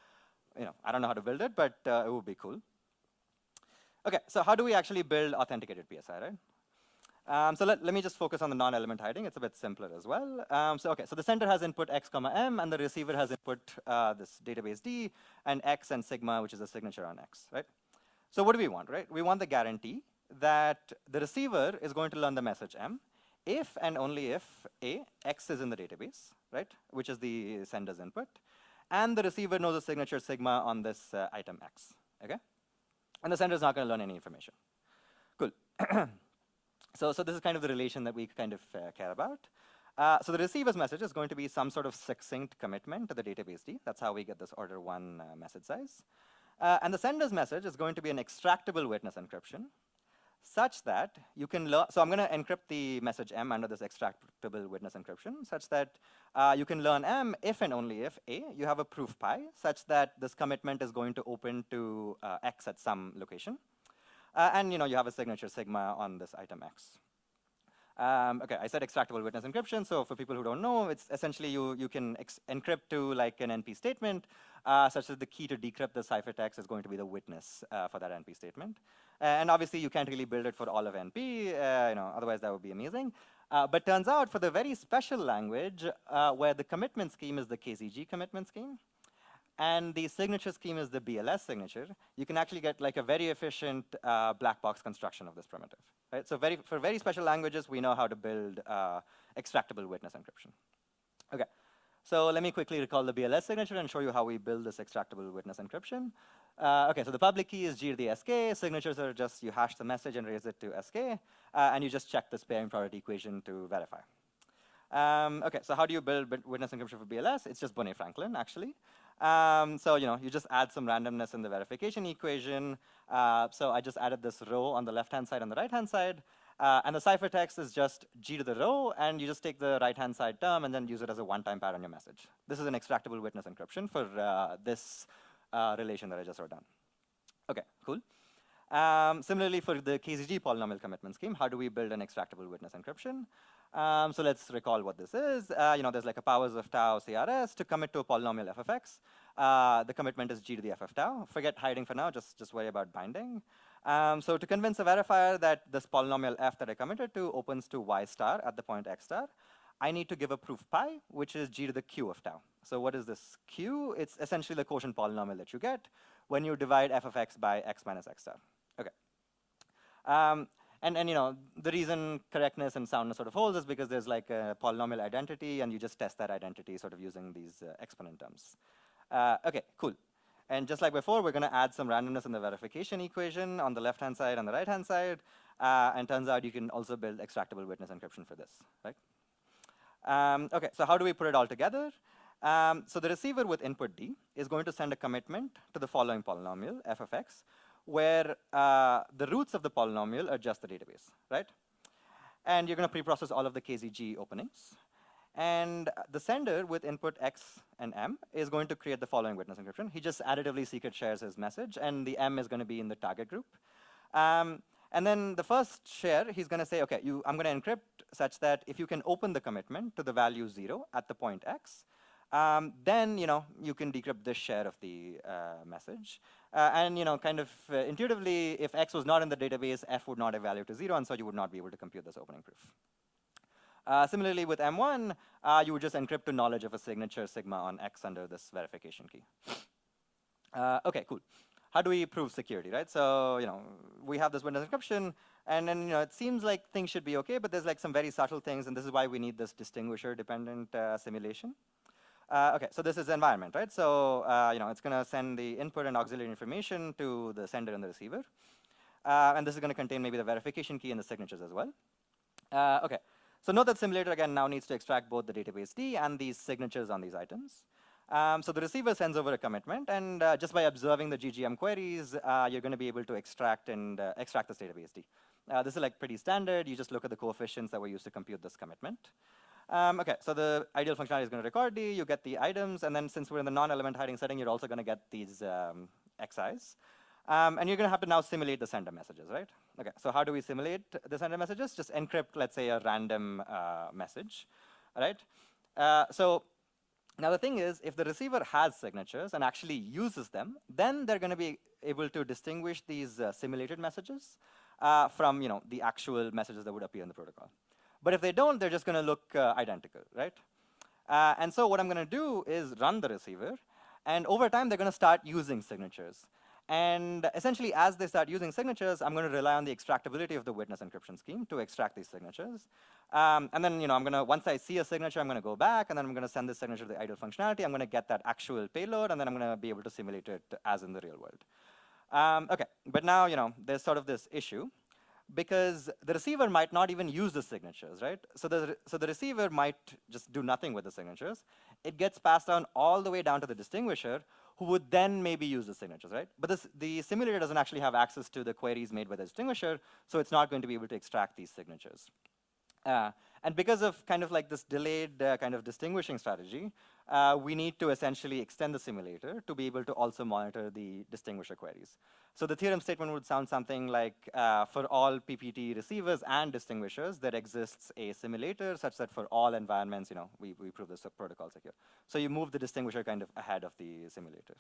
I don't know how to build it, but it would be cool. OK, so how do we actually build authenticated PSI, right? So let me just focus on the non-element hiding. It's a bit simpler as well. So the sender has input x, m, and the receiver has input this database D, and x and sigma, which is a signature on x, right? So what do we want, right? We want the guarantee that the receiver is going to learn the message m if and only if A, x is in the database, right, which is the sender's input, and the receiver knows the signature sigma on this item x, OK? And the sender is not going to learn any information. Cool. So this is kind of the relation that we kind of care about. So the receiver's message is going to be some sort of succinct commitment to the database D. That's how we get this order 1 message size. And the sender's message is going to be an extractable witness encryption such that you can learn. So I'm going to encrypt the message M under this extractable witness encryption such that you can learn M if and only if A, you have a proof pi such that this commitment is going to open to X at some location. And you have a signature sigma on this item X. OK, I said extractable witness encryption. So for people who don't know, it's essentially you can encrypt to like an NP statement such that the key to decrypt the ciphertext is going to be the witness for that NP statement. And obviously, you can't really build it for all of NP. Otherwise, that would be amazing. But turns out, for the very special language where the commitment scheme is the KZG commitment scheme, and the signature scheme is the BLS signature, you can actually get like a very efficient black box construction of this primitive. Right? So for very special languages, we know how to build extractable witness encryption. OK, so let me quickly recall the BLS signature and show you how we build this extractable witness encryption. OK, so the public key is G to the SK. Signatures are just you hash the message and raise it to SK. And you just check the pairing priority equation to verify. OK, so how do you build witness encryption for BLS? It's just Bonnet Franklin, actually. So you just add some randomness in the verification equation. So I just added this row on the left-hand side and the right-hand side. And the ciphertext is just G to the row. And you just take the right-hand side term and then use it as a one-time pad on your message. This is an extractable witness encryption for this relation that I just wrote down. OK, cool. Similarly, for the KZG polynomial commitment scheme, how do we build an extractable witness encryption? So let's recall what this is. There's like a powers of tau CRS to commit to a polynomial f of x. The commitment is G to the f of tau. Forget hiding for now. Just worry about binding. So to convince a verifier that this polynomial f that I committed to opens to y star at the point x star, I need to give a proof pi, which is G to the q of tau. So what is this q? It's essentially the quotient polynomial that you get when you divide f of x by x minus x star. OK. And the reason correctness and soundness sort of holds is because there's like a polynomial identity, and you just test that identity sort of using these exponent terms. OK, cool. And just like before, we're going to add some randomness in the verification equation on the left-hand side and the right-hand side. And turns out you can also build extractable witness encryption for this, right? OK, so how do we put it all together? So the receiver with input D is going to send a commitment to the following polynomial, f of x, where the roots of the polynomial are just the database, right? And you're going to pre-process all of the KZG openings. And the sender with input X and M is going to create the following witness encryption. He just additively secret shares his message, and the M is going to be in the target group. And then the first share, he's going to say, OK, I'm going to encrypt such that if you can open the commitment to the value 0 at the point X, then you can decrypt this share of the message. And kind of intuitively, if X was not in the database, F would not have value to 0, and so you would not be able to compute this opening proof. Similarly, with M1, you would just encrypt to knowledge of a signature sigma on X under this verification key. OK, cool. How do we prove security, right? So we have this witness encryption, and then it seems like things should be OK, but there's like some very subtle things, and this is why we need this distinguisher-dependent simulation. OK, so this is environment, right? So it's going to send the input and auxiliary information to the sender and the receiver. And this is going to contain maybe the verification key and the signatures as well. OK, so note that simulator, again, now needs to extract both the database D and these signatures on these items. So the receiver sends over a commitment, and just by observing the GGM queries, you're going to be able to extract this database D. This is like pretty standard. You just look at the coefficients that were used to compute this commitment. OK, so the ideal functionality is going to record D. You get the items, and then since we're in the non-element hiding setting, you're also going to get these XIs. And you're going to have to now simulate the sender messages, right? OK, so how do we simulate the sender messages? Just encrypt, let's say, a random message, right? So now the thing is, if the receiver has signatures and actually uses them, then they're going to be able to distinguish these simulated messages from the actual messages that would appear in the protocol. But if they don't, they're just going to look identical, right? And so what I'm going to do is run the receiver. And over time, they're going to start using signatures. And essentially, as they start using signatures, I'm going to rely on the extractability of the witness encryption scheme to extract these signatures. And then I'm going to, once I see a signature, I'm going to go back, and then I'm going to send this signature to the ideal functionality. I'm going to get that actual payload, and then I'm going to be able to simulate it as in the real world. OK, but now there's sort of this issue, because the receiver might not even use the signatures, right? So the receiver might just do nothing with the signatures. It gets passed down all the way down to the distinguisher, who would then maybe use the signatures, right? But the simulator doesn't actually have access to the queries made by the distinguisher, so it's not going to be able to extract these signatures. And because of kind of like this delayed kind of distinguishing strategy, we need to essentially extend the simulator to be able to also monitor the distinguisher queries. So the theorem statement would sound something like, for all PPT receivers and distinguishers, there exists a simulator such that for all environments, we prove this protocol secure. So you move the distinguisher kind of ahead of the simulator.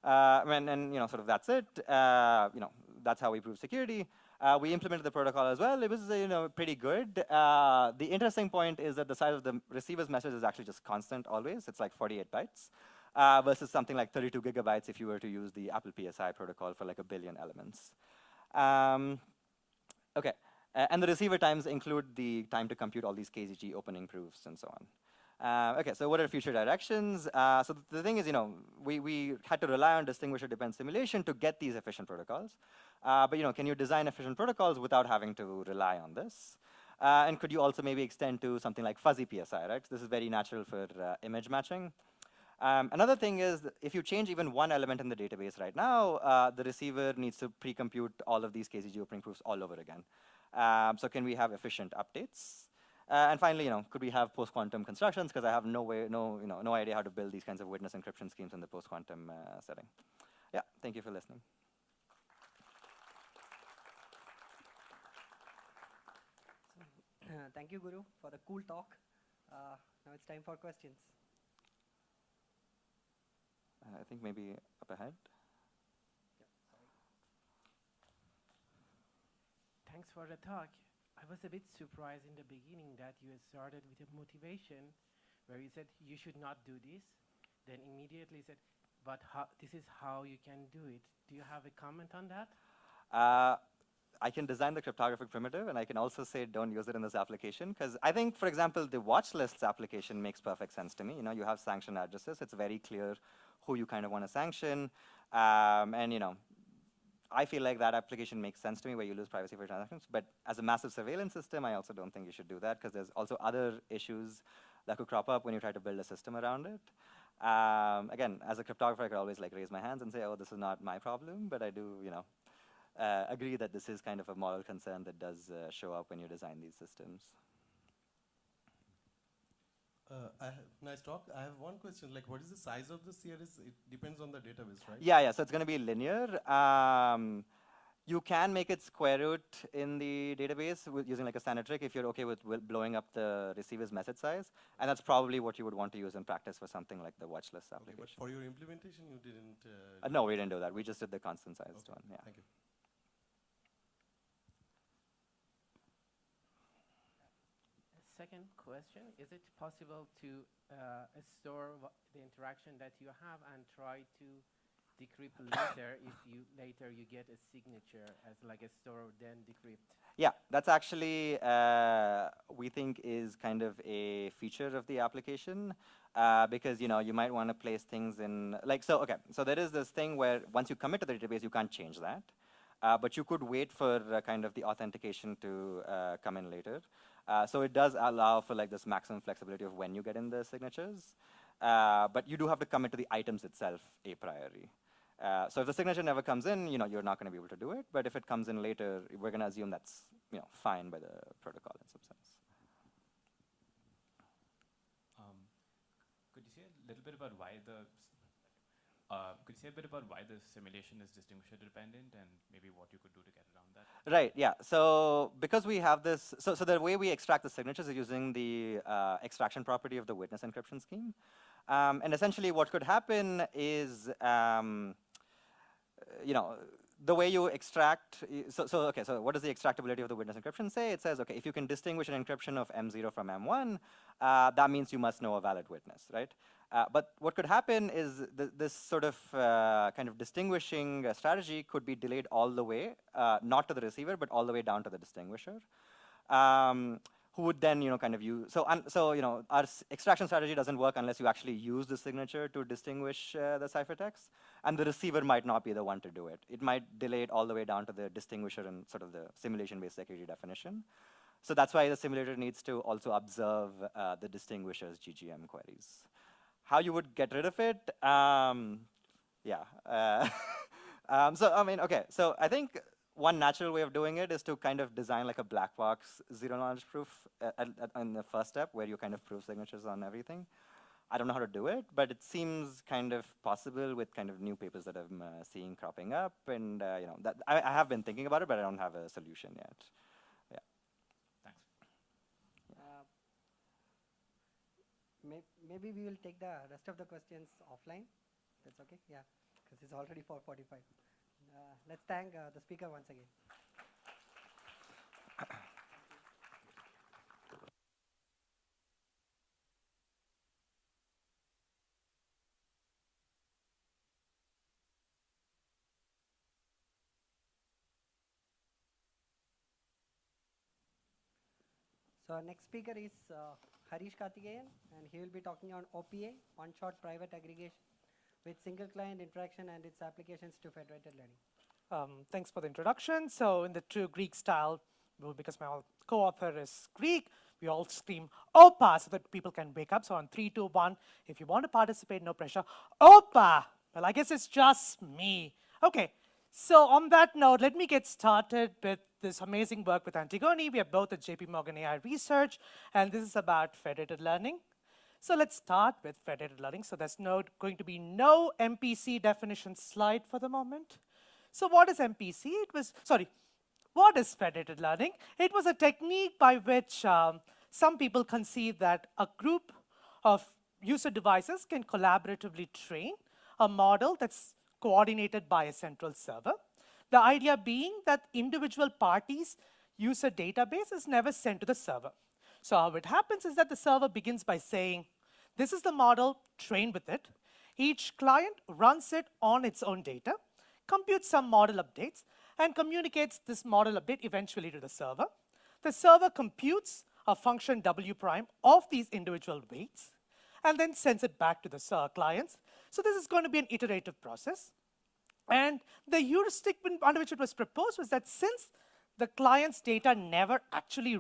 And sort of that's it. That's how we prove security. We implemented the protocol as well. It was pretty good. The interesting point is that the size of the receiver's message is actually just constant always. It's like 48 bytes versus something like 32 gigabytes if you were to use the Apple PSI protocol for like 1 billion elements. OK, and the receiver times include the time to compute all these KZG opening proofs and so on. OK, so what are future directions? So the thing is, we had to rely on distinguisher-dependent simulation to get these efficient protocols. But can you design efficient protocols without having to rely on this? And could you also maybe extend to something like fuzzy PSI, right? This is very natural for image matching. Another thing is, if you change even one element in the database right now, the receiver needs to pre-compute all of these KZG opening proofs all over again. So can we have efficient updates? And finally, could we have post-quantum constructions? Because I have no idea how to build these kinds of witness encryption schemes in the post-quantum setting. Yeah, thank you for listening. Thank you, Guru, for the cool talk. Now it's time for questions. I think maybe up ahead. Thanks for the talk. I was a bit surprised in the beginning that you started with a motivation where you said you should not do this, then immediately said, but this is how you can do it. Do you have a comment on that? I can design the cryptographic primitive, and I can also say don't use it in this application. Because I think, for example, the watch lists application makes perfect sense to me. You have sanction addresses. It's very clear who you kind of want to sanction. And I feel like that application makes sense to me where you lose privacy for transactions. But as a massive surveillance system, I also don't think you should do that, because there's also other issues that could crop up when you try to build a system around it. Again, as a cryptographer, I could always raise my hands and say, oh, this is not my problem. But I do, agree that this is kind of a moral concern that does show up when you design these systems. Nice talk. I have one question. Like, what is the size of the CRS? It depends on the database, right? Yeah, yeah. So it's going to be linear. You can make it square root in the database using like a standard trick if you're okay with blowing up the receiver's message size. And that's probably what you would want to use in practice for something like the watch list application. Okay, but for your implementation, you didn't? No, we didn't do that. We just did the constant sized one. Yeah. Thank you. Second question, is it possible to store the interaction that you have and try to decrypt later if you get a signature as like a store then decrypt? Yeah, that's actually, we think is kind of a feature of the application because, you know, you might want to place things in, like, so, okay, so there is this thing where once you commit to the database, you can't change that. But you could wait for kind of the authentication to come in later. So it does allow for like this maximum flexibility of when you get in the signatures. But you do have to commit to the items itself a priori. So if the signature never comes in, you know, you're not going to be able to do it. But if it comes in later, we're going to assume that's, you know, fine by the protocol in some sense. Could you say a little bit about why the simulation is distinguisher dependent and maybe what you could do to get around that? Right, yeah. So because we have this, so the way we extract the signatures is using the extraction property of the witness encryption scheme. And essentially what could happen is, you know, the way you extract, okay, so what does the extractability of the witness encryption say? It says, okay, if you can distinguish an encryption of M0 from M1, that means you must know a valid witness, right? But what could happen is this sort of kind of distinguishing strategy could be delayed all the way, not to the receiver, but all the way down to the distinguisher, who would then, you know, kind of use, so you know, our extraction strategy doesn't work unless you actually use the signature to distinguish the ciphertext, and the receiver might not be the one to do it. It might delay it all the way down to the distinguisher and sort of the simulation-based security definition. So that's why the simulator needs to also observe the distinguisher's GGM queries. How you would get rid of it? Yeah. So, I mean, okay. So I think one natural way of doing it is to kind of design like a black box zero-knowledge proof in the first step where you kind of prove signatures on everything. I don't know how to do it, but it seems kind of possible with kind of new papers that I'm seeing cropping up. And, you know, that I have been thinking about it, but I don't have a solution yet. Yeah. Thanks. Maybe we will take the rest of the questions offline. That's okay? Yeah, because it's already 4:45. Let's thank the speaker once again. So our next speaker is Harish Karthikeyan, and he will be talking on OPA, one-shot private aggregation, with single client interaction and its applications to federated learning. Thanks for the introduction. So in the true Greek style, well, because my co-author is Greek, we all scream OPA so that people can wake up. So on 3, 2, 1, if you want to participate, no pressure. OPA! Well, I guess it's just me. Okay, so on that note, let me get started with this amazing work with Antigone. We are both at JP Morgan AI Research, and this is about federated learning. So let's start with federated learning. So there's going to be no MPC definition slide for the moment. So what is MPC? What is federated learning? It was a technique by which some people conceive that a group of user devices can collaboratively train a model that's coordinated by a central server. The idea being that individual parties' user database is never sent to the server. So how it happens is that the server begins by saying, this is the model, train with it. Each client runs it on its own data, computes some model updates, and communicates this model update eventually to the server. The server computes a function W prime of these individual weights, and then sends it back to the clients. So this is going to be an iterative process. And the heuristic under which it was proposed was that since the client's data never actually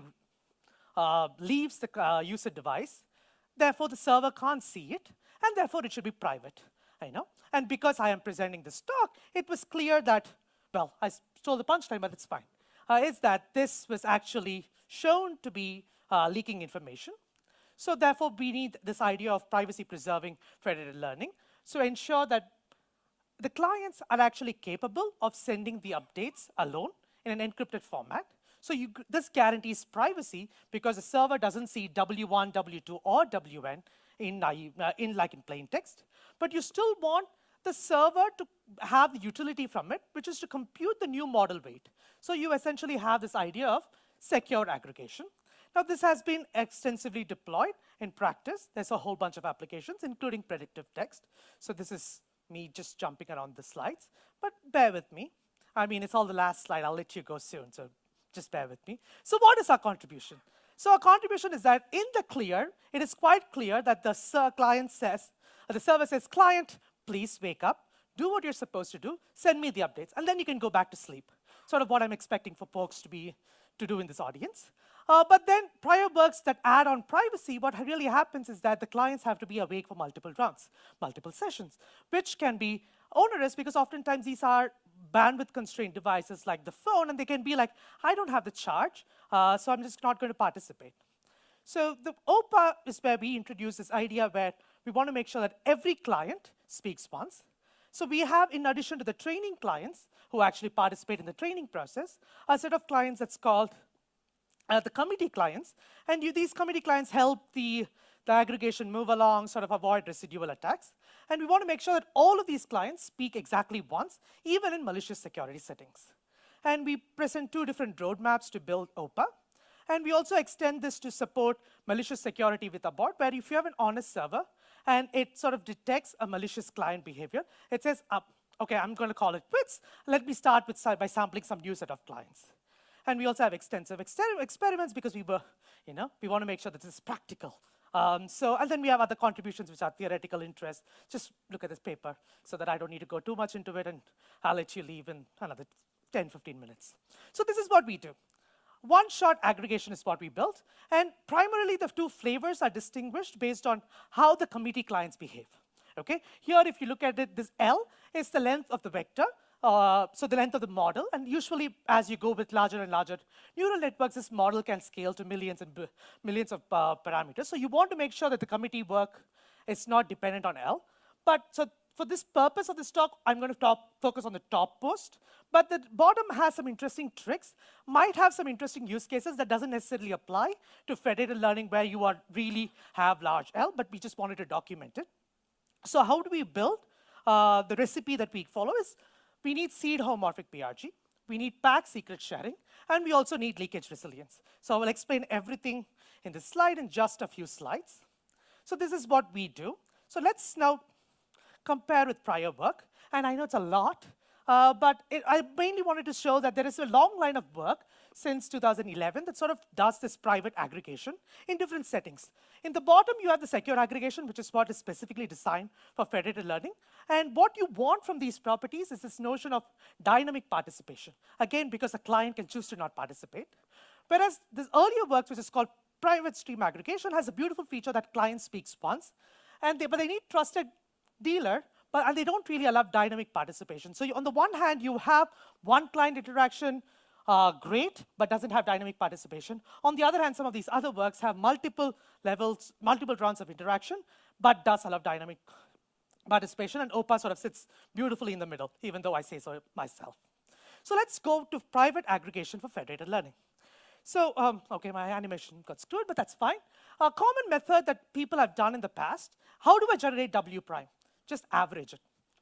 leaves the user device, therefore the server can't see it, and therefore it should be private. I know. And because I am presenting this talk, it was clear that, well, I stole the punchline, but it's fine, is that this was actually shown to be leaking information. So therefore, we need this idea of privacy-preserving federated learning to ensure that the clients are actually capable of sending the updates alone in an encrypted format. So this guarantees privacy because the server doesn't see W1, W2, or WN in plain text. But you still want the server to have the utility from it, which is to compute the new model weight. So you essentially have this idea of secure aggregation. Now, this has been extensively deployed in practice. There's a whole bunch of applications, including predictive text. So this is me just jumping around the slides, but bear with me. I mean, it's all the last slide. I'll let you go soon, so just bear with me. So what is our contribution? So our contribution is that in the clear, it is quite clear that the server says, client, please wake up, do what you're supposed to do, send me the updates, and then you can go back to sleep. Sort of what I'm expecting for folks to do in this audience. But then prior works that add on privacy, what really happens is that the clients have to be awake for multiple rounds, multiple sessions, which can be onerous because oftentimes these are bandwidth-constrained devices like the phone, and they can be like, I don't have the charge, so I'm just not going to participate. So the OPA is where we introduce this idea where we want to make sure that every client speaks once. So we have, in addition to the training clients who actually participate in the training process, a set of clients that's called the committee clients. And these committee clients help the aggregation move along, sort of avoid residual attacks. And we want to make sure that all of these clients speak exactly once, even in malicious security settings. And we present two different roadmaps to build OPA. And we also extend this to support malicious security with a bot, where if you have an honest server and it sort of detects a malicious client behavior, it says, OK, I'm going to call it quits. Let me start by sampling some new set of clients. And we also have extensive experiments because we want to make sure that this is practical. And then we have other contributions which are theoretical interest. Just look at this paper so that I don't need to go too much into it, and I'll let you leave in another 10, 15 minutes. So this is what we do. One-shot aggregation is what we built. And primarily, the two flavors are distinguished based on how the committee clients behave. Okay? Here, if you look at it, this L is the length of the vector. So the length of the model. And usually, as you go with larger and larger neural networks, this model can scale to millions and millions of parameters. So you want to make sure that the committee work is not dependent on L. But so for this purpose of this talk, I'm going to focus on the top post. But the bottom has some interesting tricks, might have some interesting use cases that doesn't necessarily apply to federated learning where you really have large L, but we just wanted to document it. So how do we build? The recipe that we follow is we need seed homomorphic PRG, we need pack secret sharing, and we also need leakage resilience. So I will explain everything in this slide in just a few slides. So this is what we do. So let's now compare with prior work. And I know it's a lot, but I mainly wanted to show that there is a long line of work since 2011 that sort of does this private aggregation in different settings. In the bottom, you have the secure aggregation, which is what is specifically designed for federated learning. And what you want from these properties is this notion of dynamic participation. Again, because a client can choose to not participate. Whereas this earlier work, which is called private stream aggregation, has a beautiful feature that client speaks once. But they need trusted dealer, and they don't really allow dynamic participation. So on the one hand, you have one client interaction, great, but doesn't have dynamic participation. On the other hand, some of these other works have multiple levels, multiple rounds of interaction, but does allow dynamic participation, and OPA sort of sits beautifully in the middle, even though I say so myself. So let's go to private aggregation for federated learning. So, OK, my animation got screwed, but that's fine. A common method that people have done in the past, how do I generate W prime? Just average it.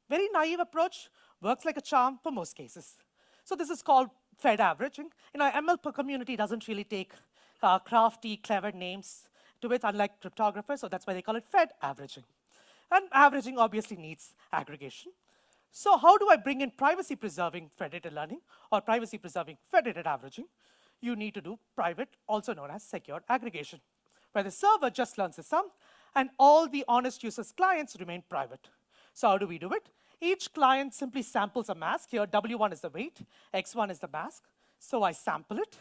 Very naive approach, works like a charm for most cases. So this is called Fed averaging. ML community doesn't really take crafty, clever names to it, unlike cryptographers, so that's why they call it Fed averaging. And averaging obviously needs aggregation. So how do I bring in privacy-preserving federated learning or privacy-preserving federated averaging? You need to do private, also known as secure aggregation, where the server just learns the sum, and all the honest users' clients remain private. So how do we do it? Each client simply samples a mask. Here, W1 is the weight, X1 is the mask. So I sample it.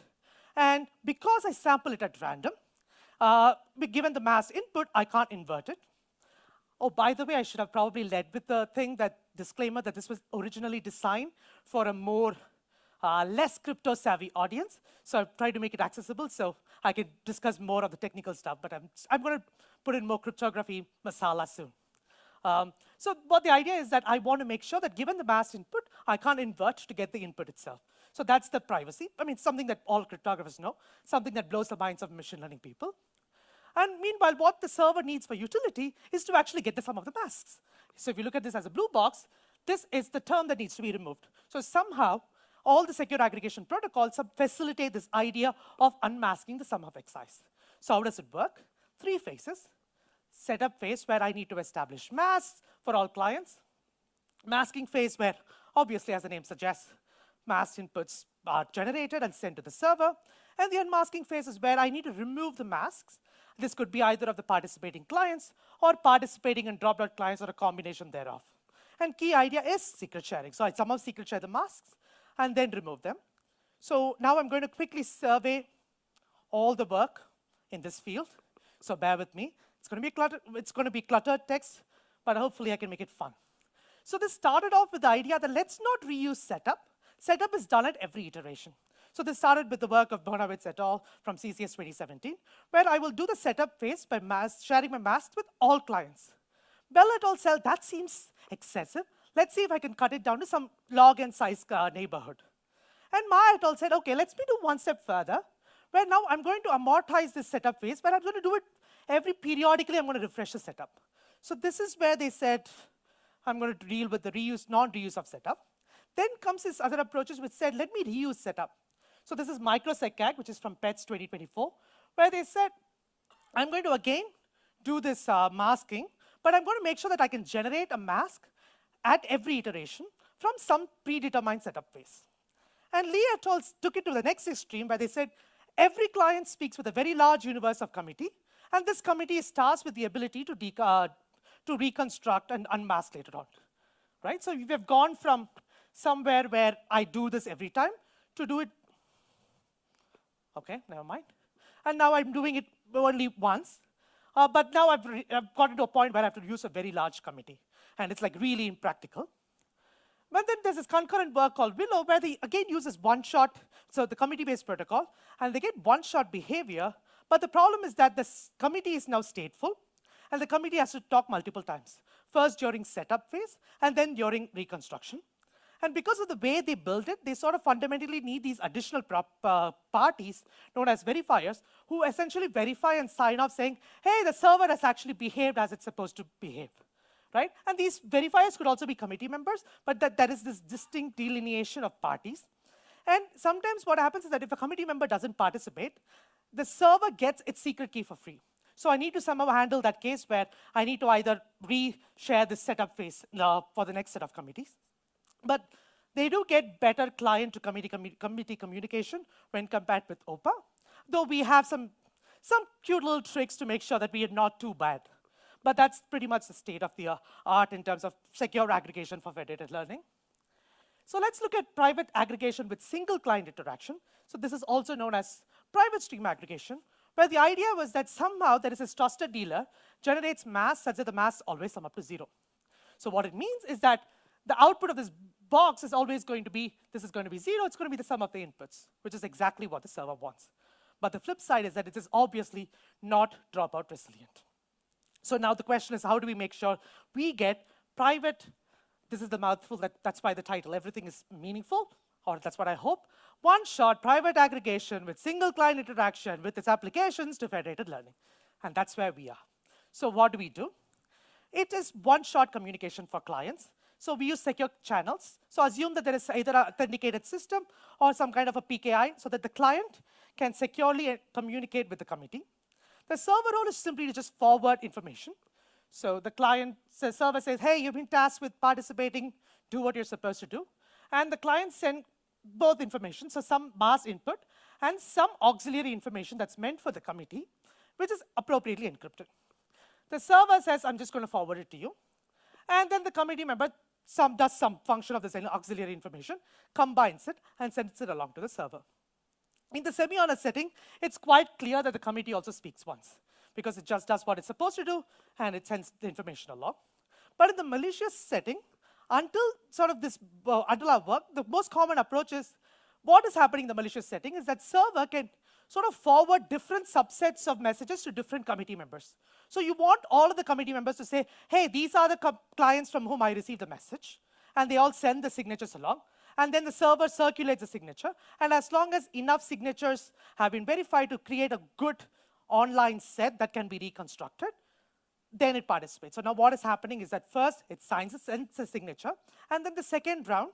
And because I sample it at random, given the mask input, I can't invert it. Oh, by the way, I should have probably led with the disclaimer that this was originally designed for a more less crypto-savvy audience. So I've tried to make it accessible so I can discuss more of the technical stuff, but I'm going to put in more cryptography masala soon. So what the idea is that I want to make sure that given the masked input, I can't invert to get the input itself. So that's the privacy. I mean, something that all cryptographers know, something that blows the minds of machine learning people. And meanwhile, what the server needs for utility is to actually get the sum of the masks. So if you look at this as a blue box, this is the term that needs to be removed. So somehow, all the secure aggregation protocols facilitate this idea of unmasking the sum of xi's. So how does it work? 3 phases. Setup phase, where I need to establish masks for all clients. Masking phase, where obviously, as the name suggests, masked inputs are generated and sent to the server. And the unmasking phase is where I need to remove the masks. This could be either of the participating clients or participating in dropout clients or a combination thereof. And key idea is secret sharing. So I somehow secret share the masks and then remove them. So now I'm going to quickly survey all the work in this field. So bear with me. It's going to be cluttered text, but hopefully I can make it fun. So this started off with the idea that let's not reuse setup. Setup is done at every iteration. So this started with the work of Bonawitz et al. From CCS 2017, where I will do the setup phase by sharing my masks with all clients. Bell et al. Said that seems excessive. Let's see if I can cut it down to some log n size neighborhood. And Ma et al. Said, okay, let's do one step further, where now I'm going to amortize this setup phase, but I'm going to do it periodically, I'm going to refresh the setup. So this is where they said, I'm going to deal with the non-reuse of setup. Then comes this other approaches which said, let me reuse setup. So this is microsecag, which is from PETS 2024, where they said, I'm going to again do this masking, but I'm going to make sure that I can generate a mask at every iteration from some predetermined setup phase. And Lee et al. Took it to the next extreme, where they said, every client speaks with a very large universe of committee, and this committee is tasked with the ability to reconstruct and unmask later on. Right? So we've gone from somewhere where I do this every time to do it. OK, never mind. And now I'm doing it only once. But now I've gotten to a point where I have to use a very large committee. And it's like really impractical. But then there's this concurrent work called Willow, where they again uses one-shot, so the committee-based protocol, and they get one-shot behavior. But the problem is that this committee is now stateful, and the committee has to talk multiple times. First during setup phase, and then during reconstruction. And because of the way they build it, they sort of fundamentally need these additional parties, known as verifiers, who essentially verify and sign off saying, hey, the server has actually behaved as it's supposed to behave. Right? And these verifiers could also be committee members, but there is this distinct delineation of parties. And sometimes what happens is that if a committee member doesn't participate, the server gets its secret key for free. So I need to somehow handle that case where I need to either re-share this setup phase for the next set of committees. But they do get better client-to-committee communication when compared with OPA, though we have some cute little tricks to make sure that we are not too bad. But that's pretty much the state of the art in terms of secure aggregation for federated learning. So let's look at private aggregation with single client interaction. So this is also known as private stream aggregation, where the idea was that somehow there is this trusted dealer generates masks such that the masks always sum up to 0. So what it means is that the output of this box is always going to be, this is going to be 0, it's going to be the sum of the inputs, which is exactly what the server wants. But the flip side is that it is obviously not dropout resilient. So now the question is, how do we make sure we get private, this is the mouthful, that's why the title, everything is meaningful, or that's what I hope, one-shot private aggregation with single client interaction with its applications to federated learning. And that's where we are. So what do? It is one-shot communication for clients. So we use secure channels. So assume that there is either an authenticated system or some kind of a PKI so that the client can securely communicate with the committee. The server role is simply to just forward information. So the server says, hey, you've been tasked with participating, do what you're supposed to do. And the client sends both information, so some mass input and some auxiliary information that's meant for the committee, which is appropriately encrypted. The server says, I'm just going to forward it to you. And then the committee member does some function of this auxiliary information, combines it, and sends it along to the server. In the semi-honest setting, it's quite clear that the committee also speaks once, because it just does what it's supposed to do, and it sends the information along. But in the malicious setting, until our work, the most common approach is what is happening in the malicious setting is that server can sort of forward different subsets of messages to different committee members. So you want all of the committee members to say, hey, these are the clients from whom I received the message, and they all send the signatures along. And then the server circulates the signature, and as long as enough signatures have been verified to create a good online set that can be reconstructed, then it participates. So now what is happening is that first it sends a signature, and then the second round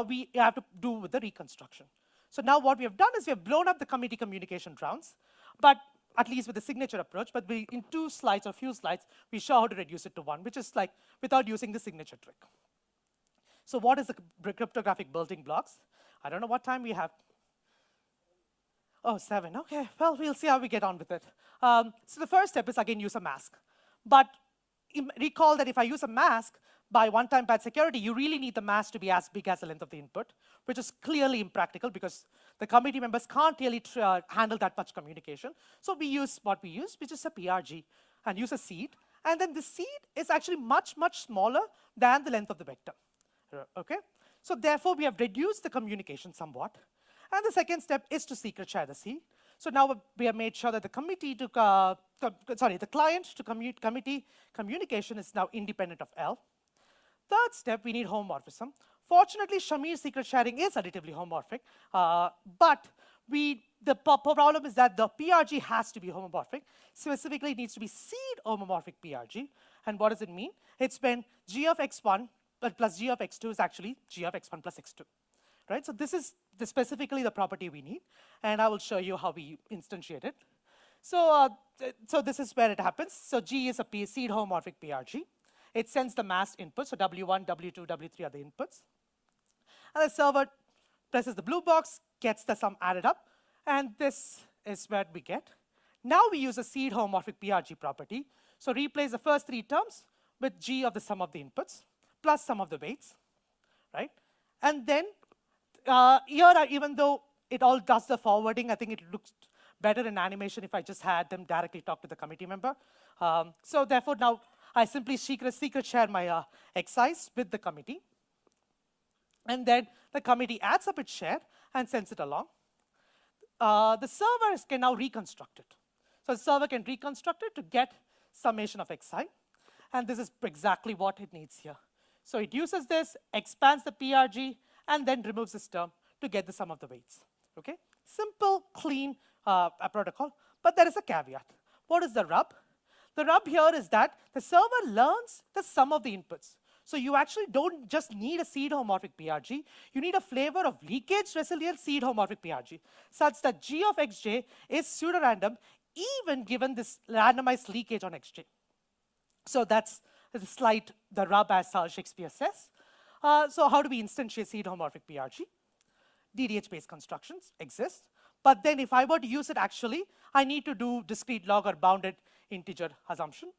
we have to do with the reconstruction. So now what we have done is we have blown up the committee communication rounds, but at least with the signature approach, but in 2 slides or few slides, we show how to reduce it to 1, which is like without using the signature trick. So what is the cryptographic building blocks? I don't know what time we have. Oh, 7, okay, well, we'll see how we get on with it. So the first step is, again, use a mask. But recall that if I use a mask by one-time patch security, you really need the mask to be as big as the length of the input, which is clearly impractical because the committee members can't really handle that much communication. So we use what we use, which is a PRG, and use a seed. And then the seed is actually much, much smaller than the length of the vector. Okay? So therefore, we have reduced the communication somewhat. And the second step is to secret share the seed. So now we have made sure that the the client to committee communication is now independent of L. Third step, we need homomorphism. Fortunately, Shamir's secret sharing is additively homomorphic, but the problem is that the PRG has to be homomorphic. Specifically, it needs to be seed homomorphic PRG. And what does it mean? It's when g of x1 plus g of x2 is actually g of x1 plus x2. Right? So this is specifically the property we need, and I will show you how we instantiate it. So this is where it happens. So G is a seed homomorphic PRG. It sends the masked inputs, so W1, W2, W3 are the inputs. And the server presses the blue box, gets the sum added up, and this is what we get. Now we use a seed homomorphic PRG property. So replace the first 3 terms with G of the sum of the inputs, plus sum of the weights, right? And then here, even though it all does the forwarding, I think it looks better in animation if I just had them directly talk to the committee member. So therefore, now I simply secret share my XIs with the committee. And then the committee adds up its share and sends it along. The server can now reconstruct it. So the server can reconstruct it to get summation of XI. And this is exactly what it needs here. So it uses this, expands the PRG, and then removes this term to get the sum of the weights. Okay? Simple, clean protocol, but there is a caveat. What is the rub? The rub here is that the server learns the sum of the inputs. So you actually don't just need a seed homomorphic PRG, you need a flavor of leakage resilient seed homomorphic PRG, such that G of xj is pseudorandom even given this randomized leakage on xj. So that's the rub as Shakespeare says. So how do we instantiate seed homomorphic PRG? DDH-based constructions exist. But then if I were to use it actually, I need to do discrete log or bounded integer assumption.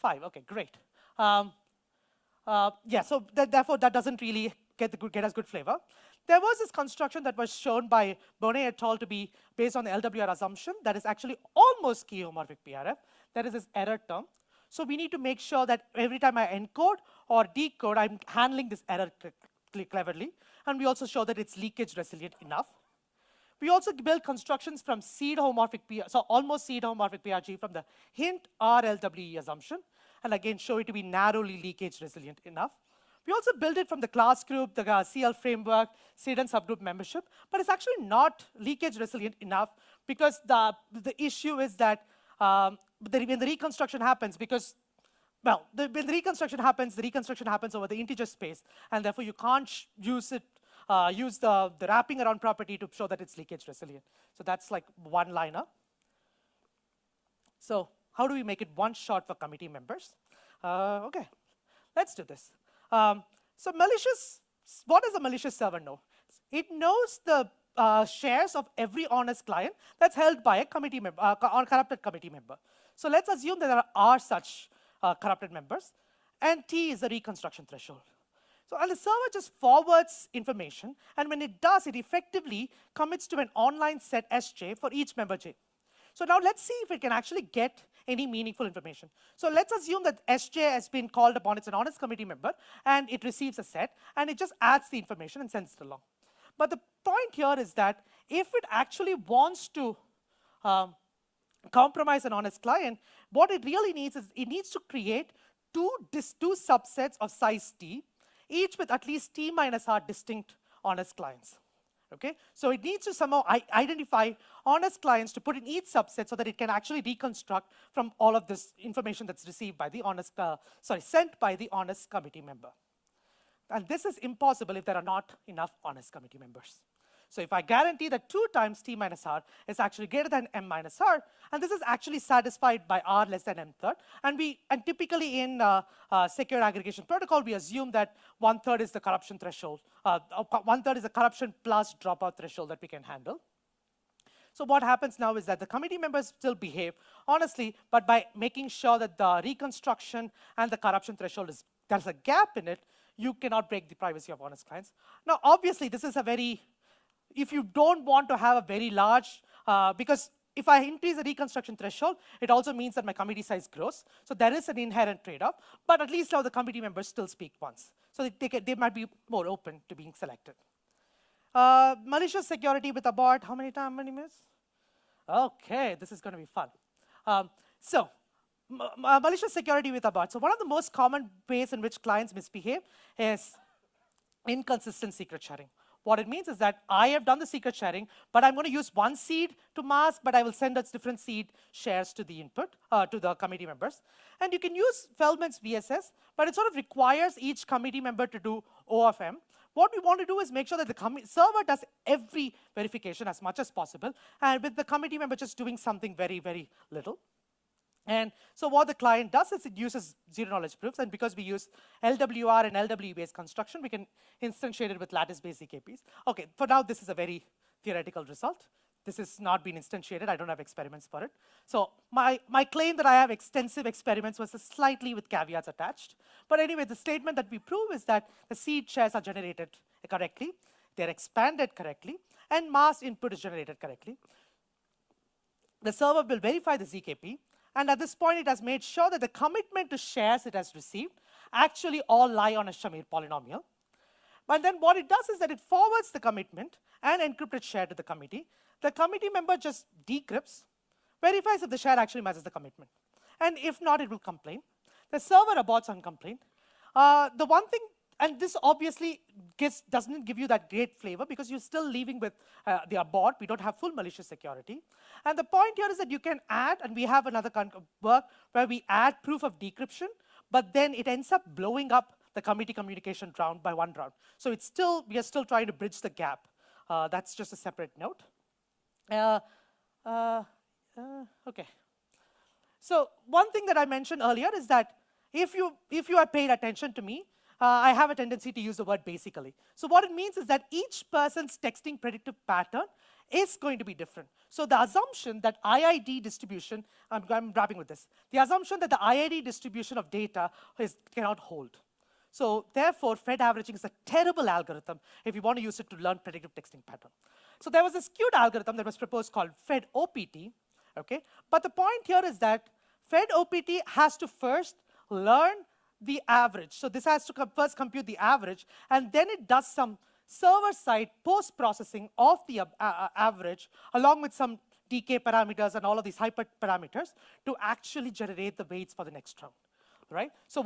5, OK, great. Yeah, so therefore, that doesn't really get us good flavor. There was this construction that was shown by Bonnet et al. To be based on the LWR assumption that is actually almost key homomorphic PRF. There is this error term. So we need to make sure that every time I encode or decode, I'm handling this error cleverly. And we also show that it's leakage resilient enough. We also build constructions from seed homomorphic PRG, so almost seed homomorphic PRG from the hint RLWE assumption, and again show it to be narrowly leakage resilient enough. We also build it from the class group, the CL framework, seed and subgroup membership, but it's actually not leakage resilient enough because the issue is that when the reconstruction happens, when the reconstruction happens over the integer space, and therefore you can't use the wrapping around property to show that it's leakage resilient. So that's like one liner. So how do we make it one shot for committee members? OK, let's do this. So malicious, what does a malicious server know? It knows the shares of every honest client that's held by a committee member, corrupted committee member. So let's assume that there are such corrupted members, and T is the reconstruction threshold. So and the server just forwards information, and when it does, it effectively commits to an online set Sj for each member J. So now let's see if it can actually get any meaningful information. So let's assume that Sj has been called upon, it's an honest committee member, and it receives a set, and it just adds the information and sends it along. But the point here is that if it actually wants to compromise an honest client, what it really needs is it needs to create two subsets of size t, each with at least t minus r distinct honest clients. Okay? So it needs to somehow identify honest clients to put in each subset so that it can actually reconstruct from all of this information that's received by the sent by the honest committee member. And this is impossible if there are not enough honest committee members. So if I guarantee that 2 times t minus r is actually greater than m minus r, and this is actually satisfied by r less than m third, and typically in secure aggregation protocol, we assume that 1/3 is the corruption threshold. 1/3 is the corruption plus dropout threshold that we can handle. So what happens now is that the committee members still behave honestly, but by making sure that the reconstruction and the corruption threshold there's a gap in it, you cannot break the privacy of honest clients. Now, obviously, this is a very, if you don't want to have a very large, because if I increase the reconstruction threshold, it also means that my committee size grows. So there is an inherent trade-off, but at least now the committee members still speak once. So they might be more open to being selected. Malicious security with a bot, how many minutes? Okay, this is going to be fun. Malicious security with a bot. So one of the most common ways in which clients misbehave is inconsistent secret sharing. What it means is that I have done the secret sharing, but I'm going to use one seed to mask, but I will send us different seed shares to the input, to the committee members. And you can use Feldman's VSS, but it sort of requires each committee member to do O of M. What we want to do is make sure that the server does every verification as much as possible, and with the committee member just doing something very, very little. And so what the client does is it uses zero-knowledge proofs, and because we use LWR and LW-based construction, we can instantiate it with lattice-based ZKPs. Okay, for now, this is a very theoretical result. This has not been instantiated. I don't have experiments for it. So my claim that I have extensive experiments was slightly with caveats attached. But anyway, the statement that we prove is that the seed shares are generated correctly, they're expanded correctly, and masked input is generated correctly. The server will verify the ZKP, and at this point, it has made sure that the commitment to shares it has received actually all lie on a Shamir polynomial. But then what it does is that it forwards the commitment and encrypted share to the committee. The committee member just decrypts, verifies if the share actually matches the commitment. And if not, it will complain. The server aborts on complaint. The one thing, and this obviously doesn't give you that great flavor because you're still leaving with the abort. We don't have full malicious security. And the point here is that you can add, and we have another work where we add proof of decryption, but then it ends up blowing up the committee communication round by 1 round. So we are still trying to bridge the gap. That's just a separate note. Okay. So one thing that I mentioned earlier is that if you have paid attention to me, I have a tendency to use the word basically. So what it means is that each person's texting predictive pattern is going to be different. So the assumption that IID distribution, I'm wrapping with this, the assumption that the IID distribution of data cannot hold. So therefore, Fed averaging is a terrible algorithm if you want to use it to learn predictive texting pattern. So there was this cute algorithm that was proposed called Fed OPT, okay? But the point here is that Fed OPT has to first learn the average. So this has to first compute the average, and then it does some server-side post-processing of the average, along with some decay parameters and all of these hyperparameters to actually generate the weights for the next round, right? So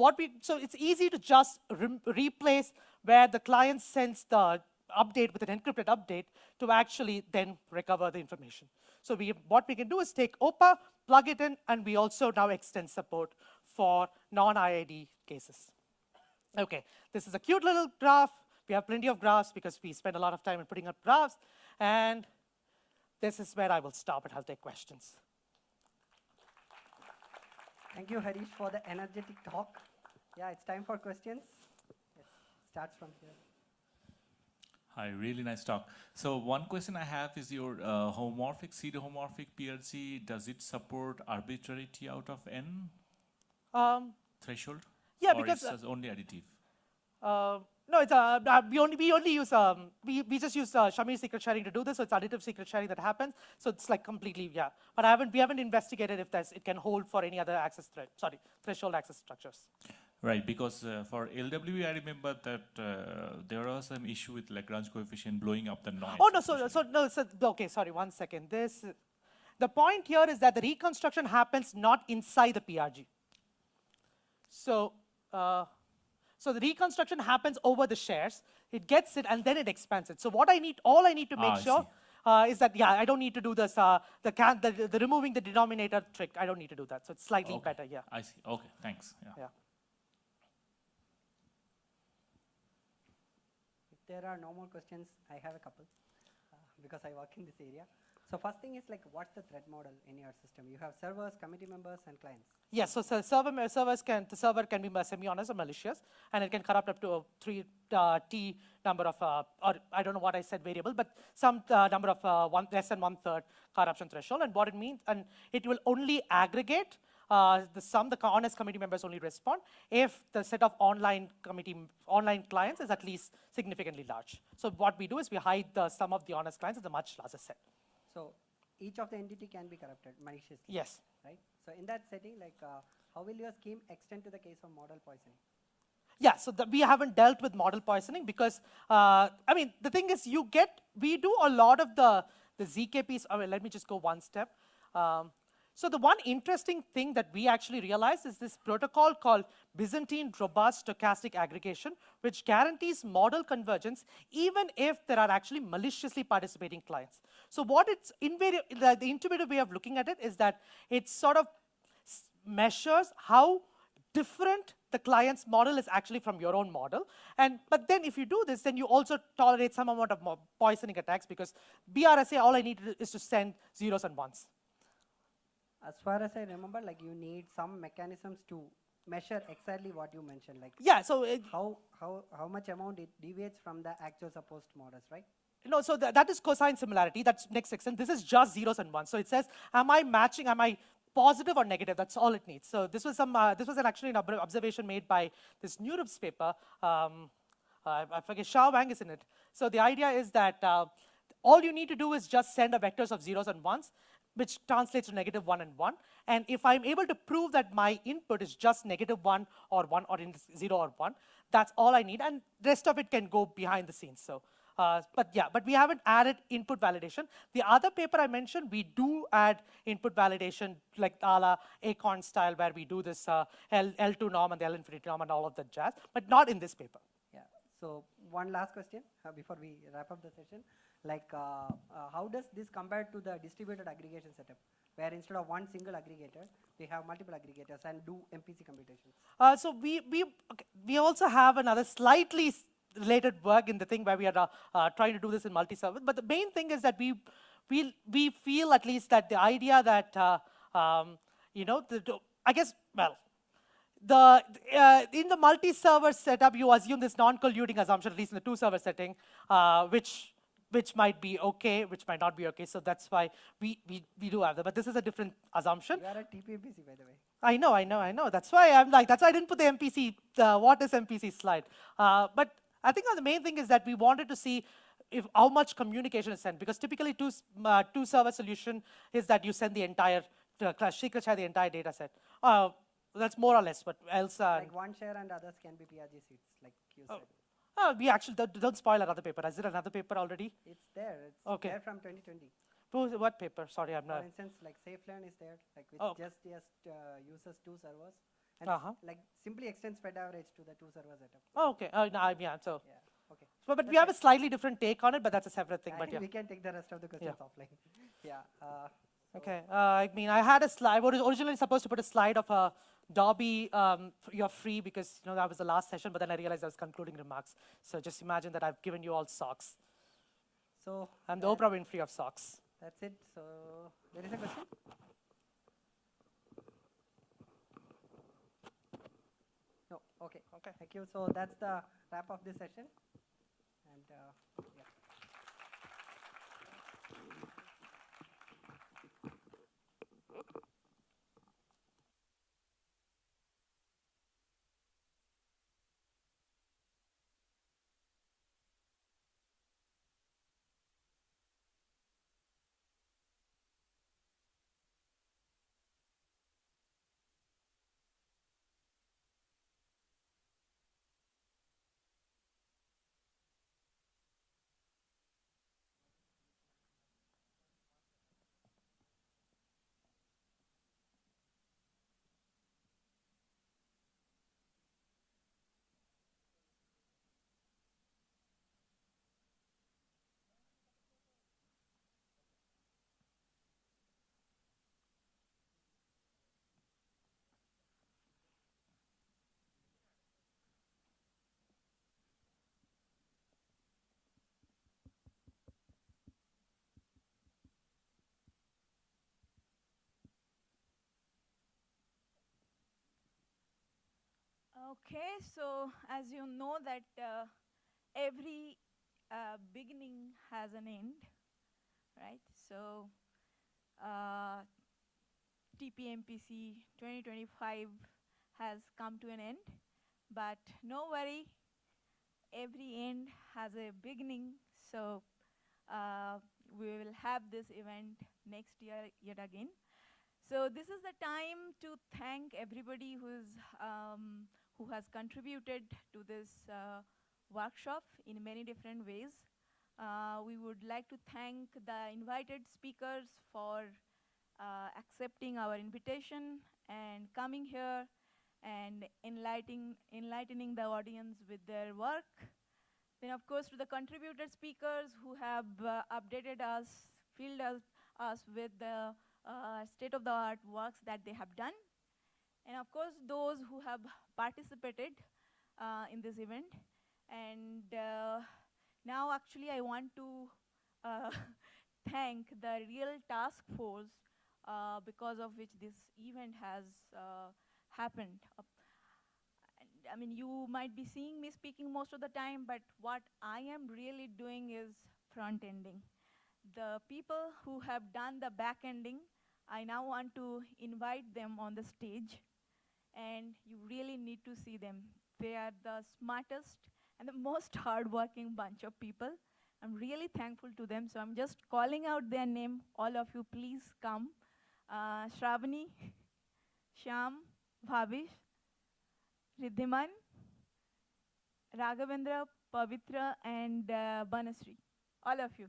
it's easy to just replace where the client sends the update with an encrypted update to actually then recover the information. So what we can do is take OPA, plug it in, and we also now extend support for non-IID cases. Okay, this is a cute little graph. We have plenty of graphs because we spend a lot of time in putting up graphs. And this is where I will stop and I'll take questions. Thank you, Harish, for the energetic talk. Yeah, it's time for questions. Yes, starts from here. Hi, really nice talk. So one question I have is your homomorphic, seed homomorphic PRC, does it support arbitrarity out of n threshold? Yeah, or because it's only additive. No, it's we only use we just use Shamir secret sharing to do this, so it's additive secret sharing that happens. So it's like completely But we haven't investigated if it can hold for any other access threshold access structures. Right, because for LWE, I remember that there was some issue with Lagrange coefficient blowing up the noise. Oh, no, okay, sorry, 1 second. The point here is that the reconstruction happens not inside the PRG. So the reconstruction happens over the shares. It gets it, and then it expands it. So all I need to make sure is that, yeah, I don't need to do this, the removing the denominator trick. I don't need to do that. So it's slightly better, yeah. I see. Okay, thanks. Yeah. If there are no more questions, I have a couple because I work in this area. So first thing is like, what's the threat model in your system? You have servers, committee members, and clients. Yes, so the server can be semi-honest or malicious, and it can corrupt up to a T number of, or I don't know what I said variable, but some number of less than 1/3 corruption threshold. And what it means, and it will only aggregate the honest committee members only respond if the set of online clients is at least significantly large. So what we do is we hide the sum of the honest clients as a much larger set. So each of the entity can be corrupted maliciously. Yes. Right? So in that setting, like, how will your scheme extend to the case of model poisoning? Yeah, so we haven't dealt with model poisoning because, I mean, the thing is we do a lot of the ZKPs. Oh, let me just go one step. So the one interesting thing that we actually realized is this protocol called Byzantine Robust Stochastic Aggregation, which guarantees model convergence even if there are actually maliciously participating clients. So what the intuitive way of looking at it is that it sort of measures how different the client's model is actually from your own model. But then if you do this, then you also tolerate some amount of poisoning attacks because BRSA, all I need to do is to send zeros and ones. As far as I remember, like, you need some mechanisms to measure exactly what you mentioned. Like, yeah, so how much amount it deviates from the actual supposed models, right? No, so that is cosine similarity. That's next section. This is just zeros and ones. So it says, am I positive or negative? That's all it needs. So this was actually an observation made by this NeurIPS paper. I forget, Shao Wang is in it. So the idea is that all you need to do is just send a vectors of zeros and ones, which translates to -1 and 1. And if I'm able to prove that my input is just -1 or 1 or 0 or 1, that's all I need. And the rest of it can go behind the scenes. So, but we haven't added input validation. The other paper I mentioned, we do add input validation, like a la Acorn style, where we do this L2 norm and the L infinity norm and all of that jazz, but not in this paper. Yeah. So one last question before we wrap up the session. Like, how does this compare to the distributed aggregation setup, where instead of one single aggregator, we have multiple aggregators and do MPC computations? So we also have another slightly related work in the thing where we are trying to do this in multi-service. But the main thing is that we feel at least that the idea that I guess, well, in the multi-server setup, you assume this non-colluding assumption, at least in the two-server setting, which might be okay, which might not be okay. So that's why we do have that. But this is a different assumption. You are a TP-MPC, by the way. I know. That's why I didn't put the MPC, what is MPC slide. But I think the main thing is that we wanted to see how much communication is sent, because typically two-server solution is that you send the entire, secret share the entire data set. That's more or less, but else. Like one share and others can be PRG seeds, like you said. We actually don't spoil another paper. Is it another paper already? It's there. It's there from 2020. What paper? Sorry, I'm not. For instance, like SafeLearn is there, like which just uses two servers and like simply extends spread average to the two server setup. Oh, okay. Yeah. So. Yeah. Okay. So, but we have a slightly different take on it, but that's a separate thing. But yeah, we can take the rest of the questions offline. Yeah. Okay. I mean, I had a slide. I was originally supposed to put a slide of Dobby, you're free because that was the last session, but then I realized I was concluding remarks. So just imagine that I've given you all socks. So I'm the Oprah Winfrey of socks. That's it. So there is a question. No. Okay. Thank you. So that's the wrap of this session. And yeah. Okay, so as you know that every beginning has an end, right? So TPMPC 2025 has come to an end, but no worry, every end has a beginning. So we will have this event next year yet again. So this is the time to thank everybody who has contributed to this workshop in many different ways. We would like to thank the invited speakers for accepting our invitation and coming here and enlightening the audience with their work. Then of course to the contributed speakers who have updated us, filled us with the state-of-the-art works that they have done. And of course those who have participated in this event. And now actually I want to thank the real task force because of which this event has happened. I mean, you might be seeing me speaking most of the time, but what I am really doing is front-ending. The people who have done the back-ending, I now want to invite them on the stage, and you really need to see them. They are the smartest and the most hardworking bunch of people. I'm really thankful to them, so I'm just calling out their name. All of you, please come. Shravani, Shyam, Bhavish, Riddhiman, Raghavendra, Pavitra, and Banasri. All of you.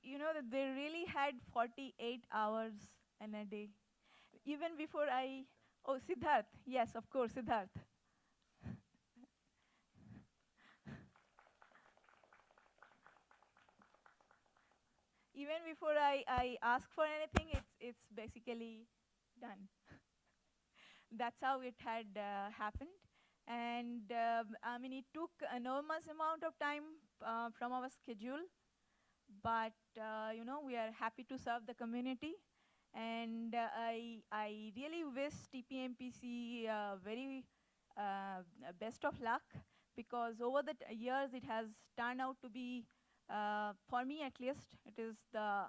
You know that they really had 48 hours in a day. Even before oh, Siddharth, yes, of course, Siddharth. Even before I ask for anything, it's basically done. That's how it had happened. And I mean, it took enormous amount of time from our schedule, but you know, we are happy to serve the community. And I really wish TPMPC very best of luck, because over the years it has turned out to be, for me at least, it is the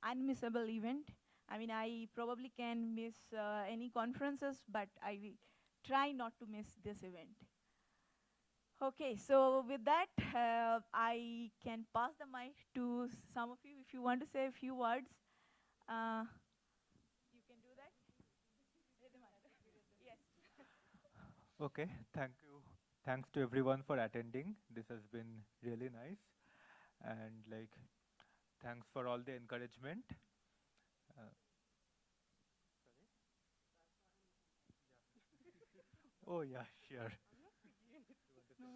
unmissable event. I mean, I probably can miss any conferences, but I try not to miss this event. Okay, so with that, I can pass the mic to some of you if you want to say a few words. You can do that. Yes. Okay, thank you. Thanks to everyone for attending. This has been really nice. And like, thanks for all the encouragement. Oh yeah, sure. No.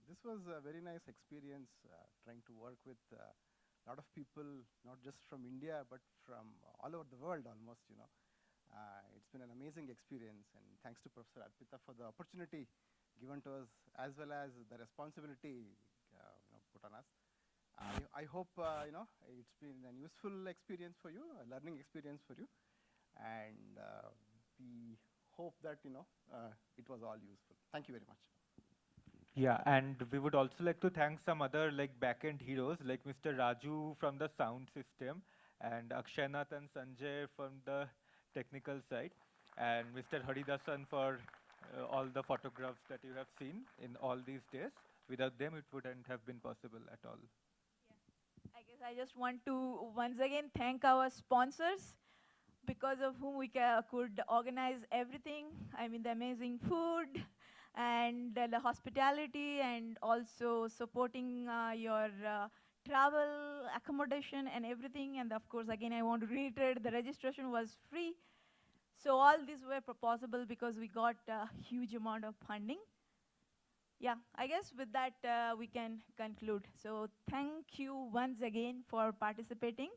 This was a very nice experience trying to work with a lot of people, not just from India, but from all over the world almost, you know. It's been an amazing experience, and thanks to Professor Arpita for the opportunity given to us, as well as the responsibility put on us. I hope you know, it's been a useful experience for you, a learning experience for you, and we hope that you know it was all useful. Thank you very much. Yeah, and we would also like to thank some other like back-end heroes like Mr. Raju from the sound system, and Akshaynath and Sanjay from the technical side, and Mr. Haridasan for all the photographs that you have seen in all these days. Without them, it wouldn't have been possible at all. Yeah. I guess I just want to once again thank our sponsors, because of whom we could organize everything. I mean, the amazing food and the hospitality, and also supporting your travel, accommodation, and everything. And of course, again, I want to reiterate, the registration was free. So all these were possible because we got a huge amount of funding. Yeah, I guess with that, we can conclude. So thank you once again for participating.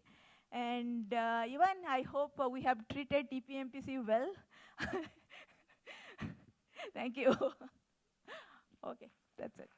And Ivan, I hope we have treated TPMPC well. Thank you. Okay, that's it.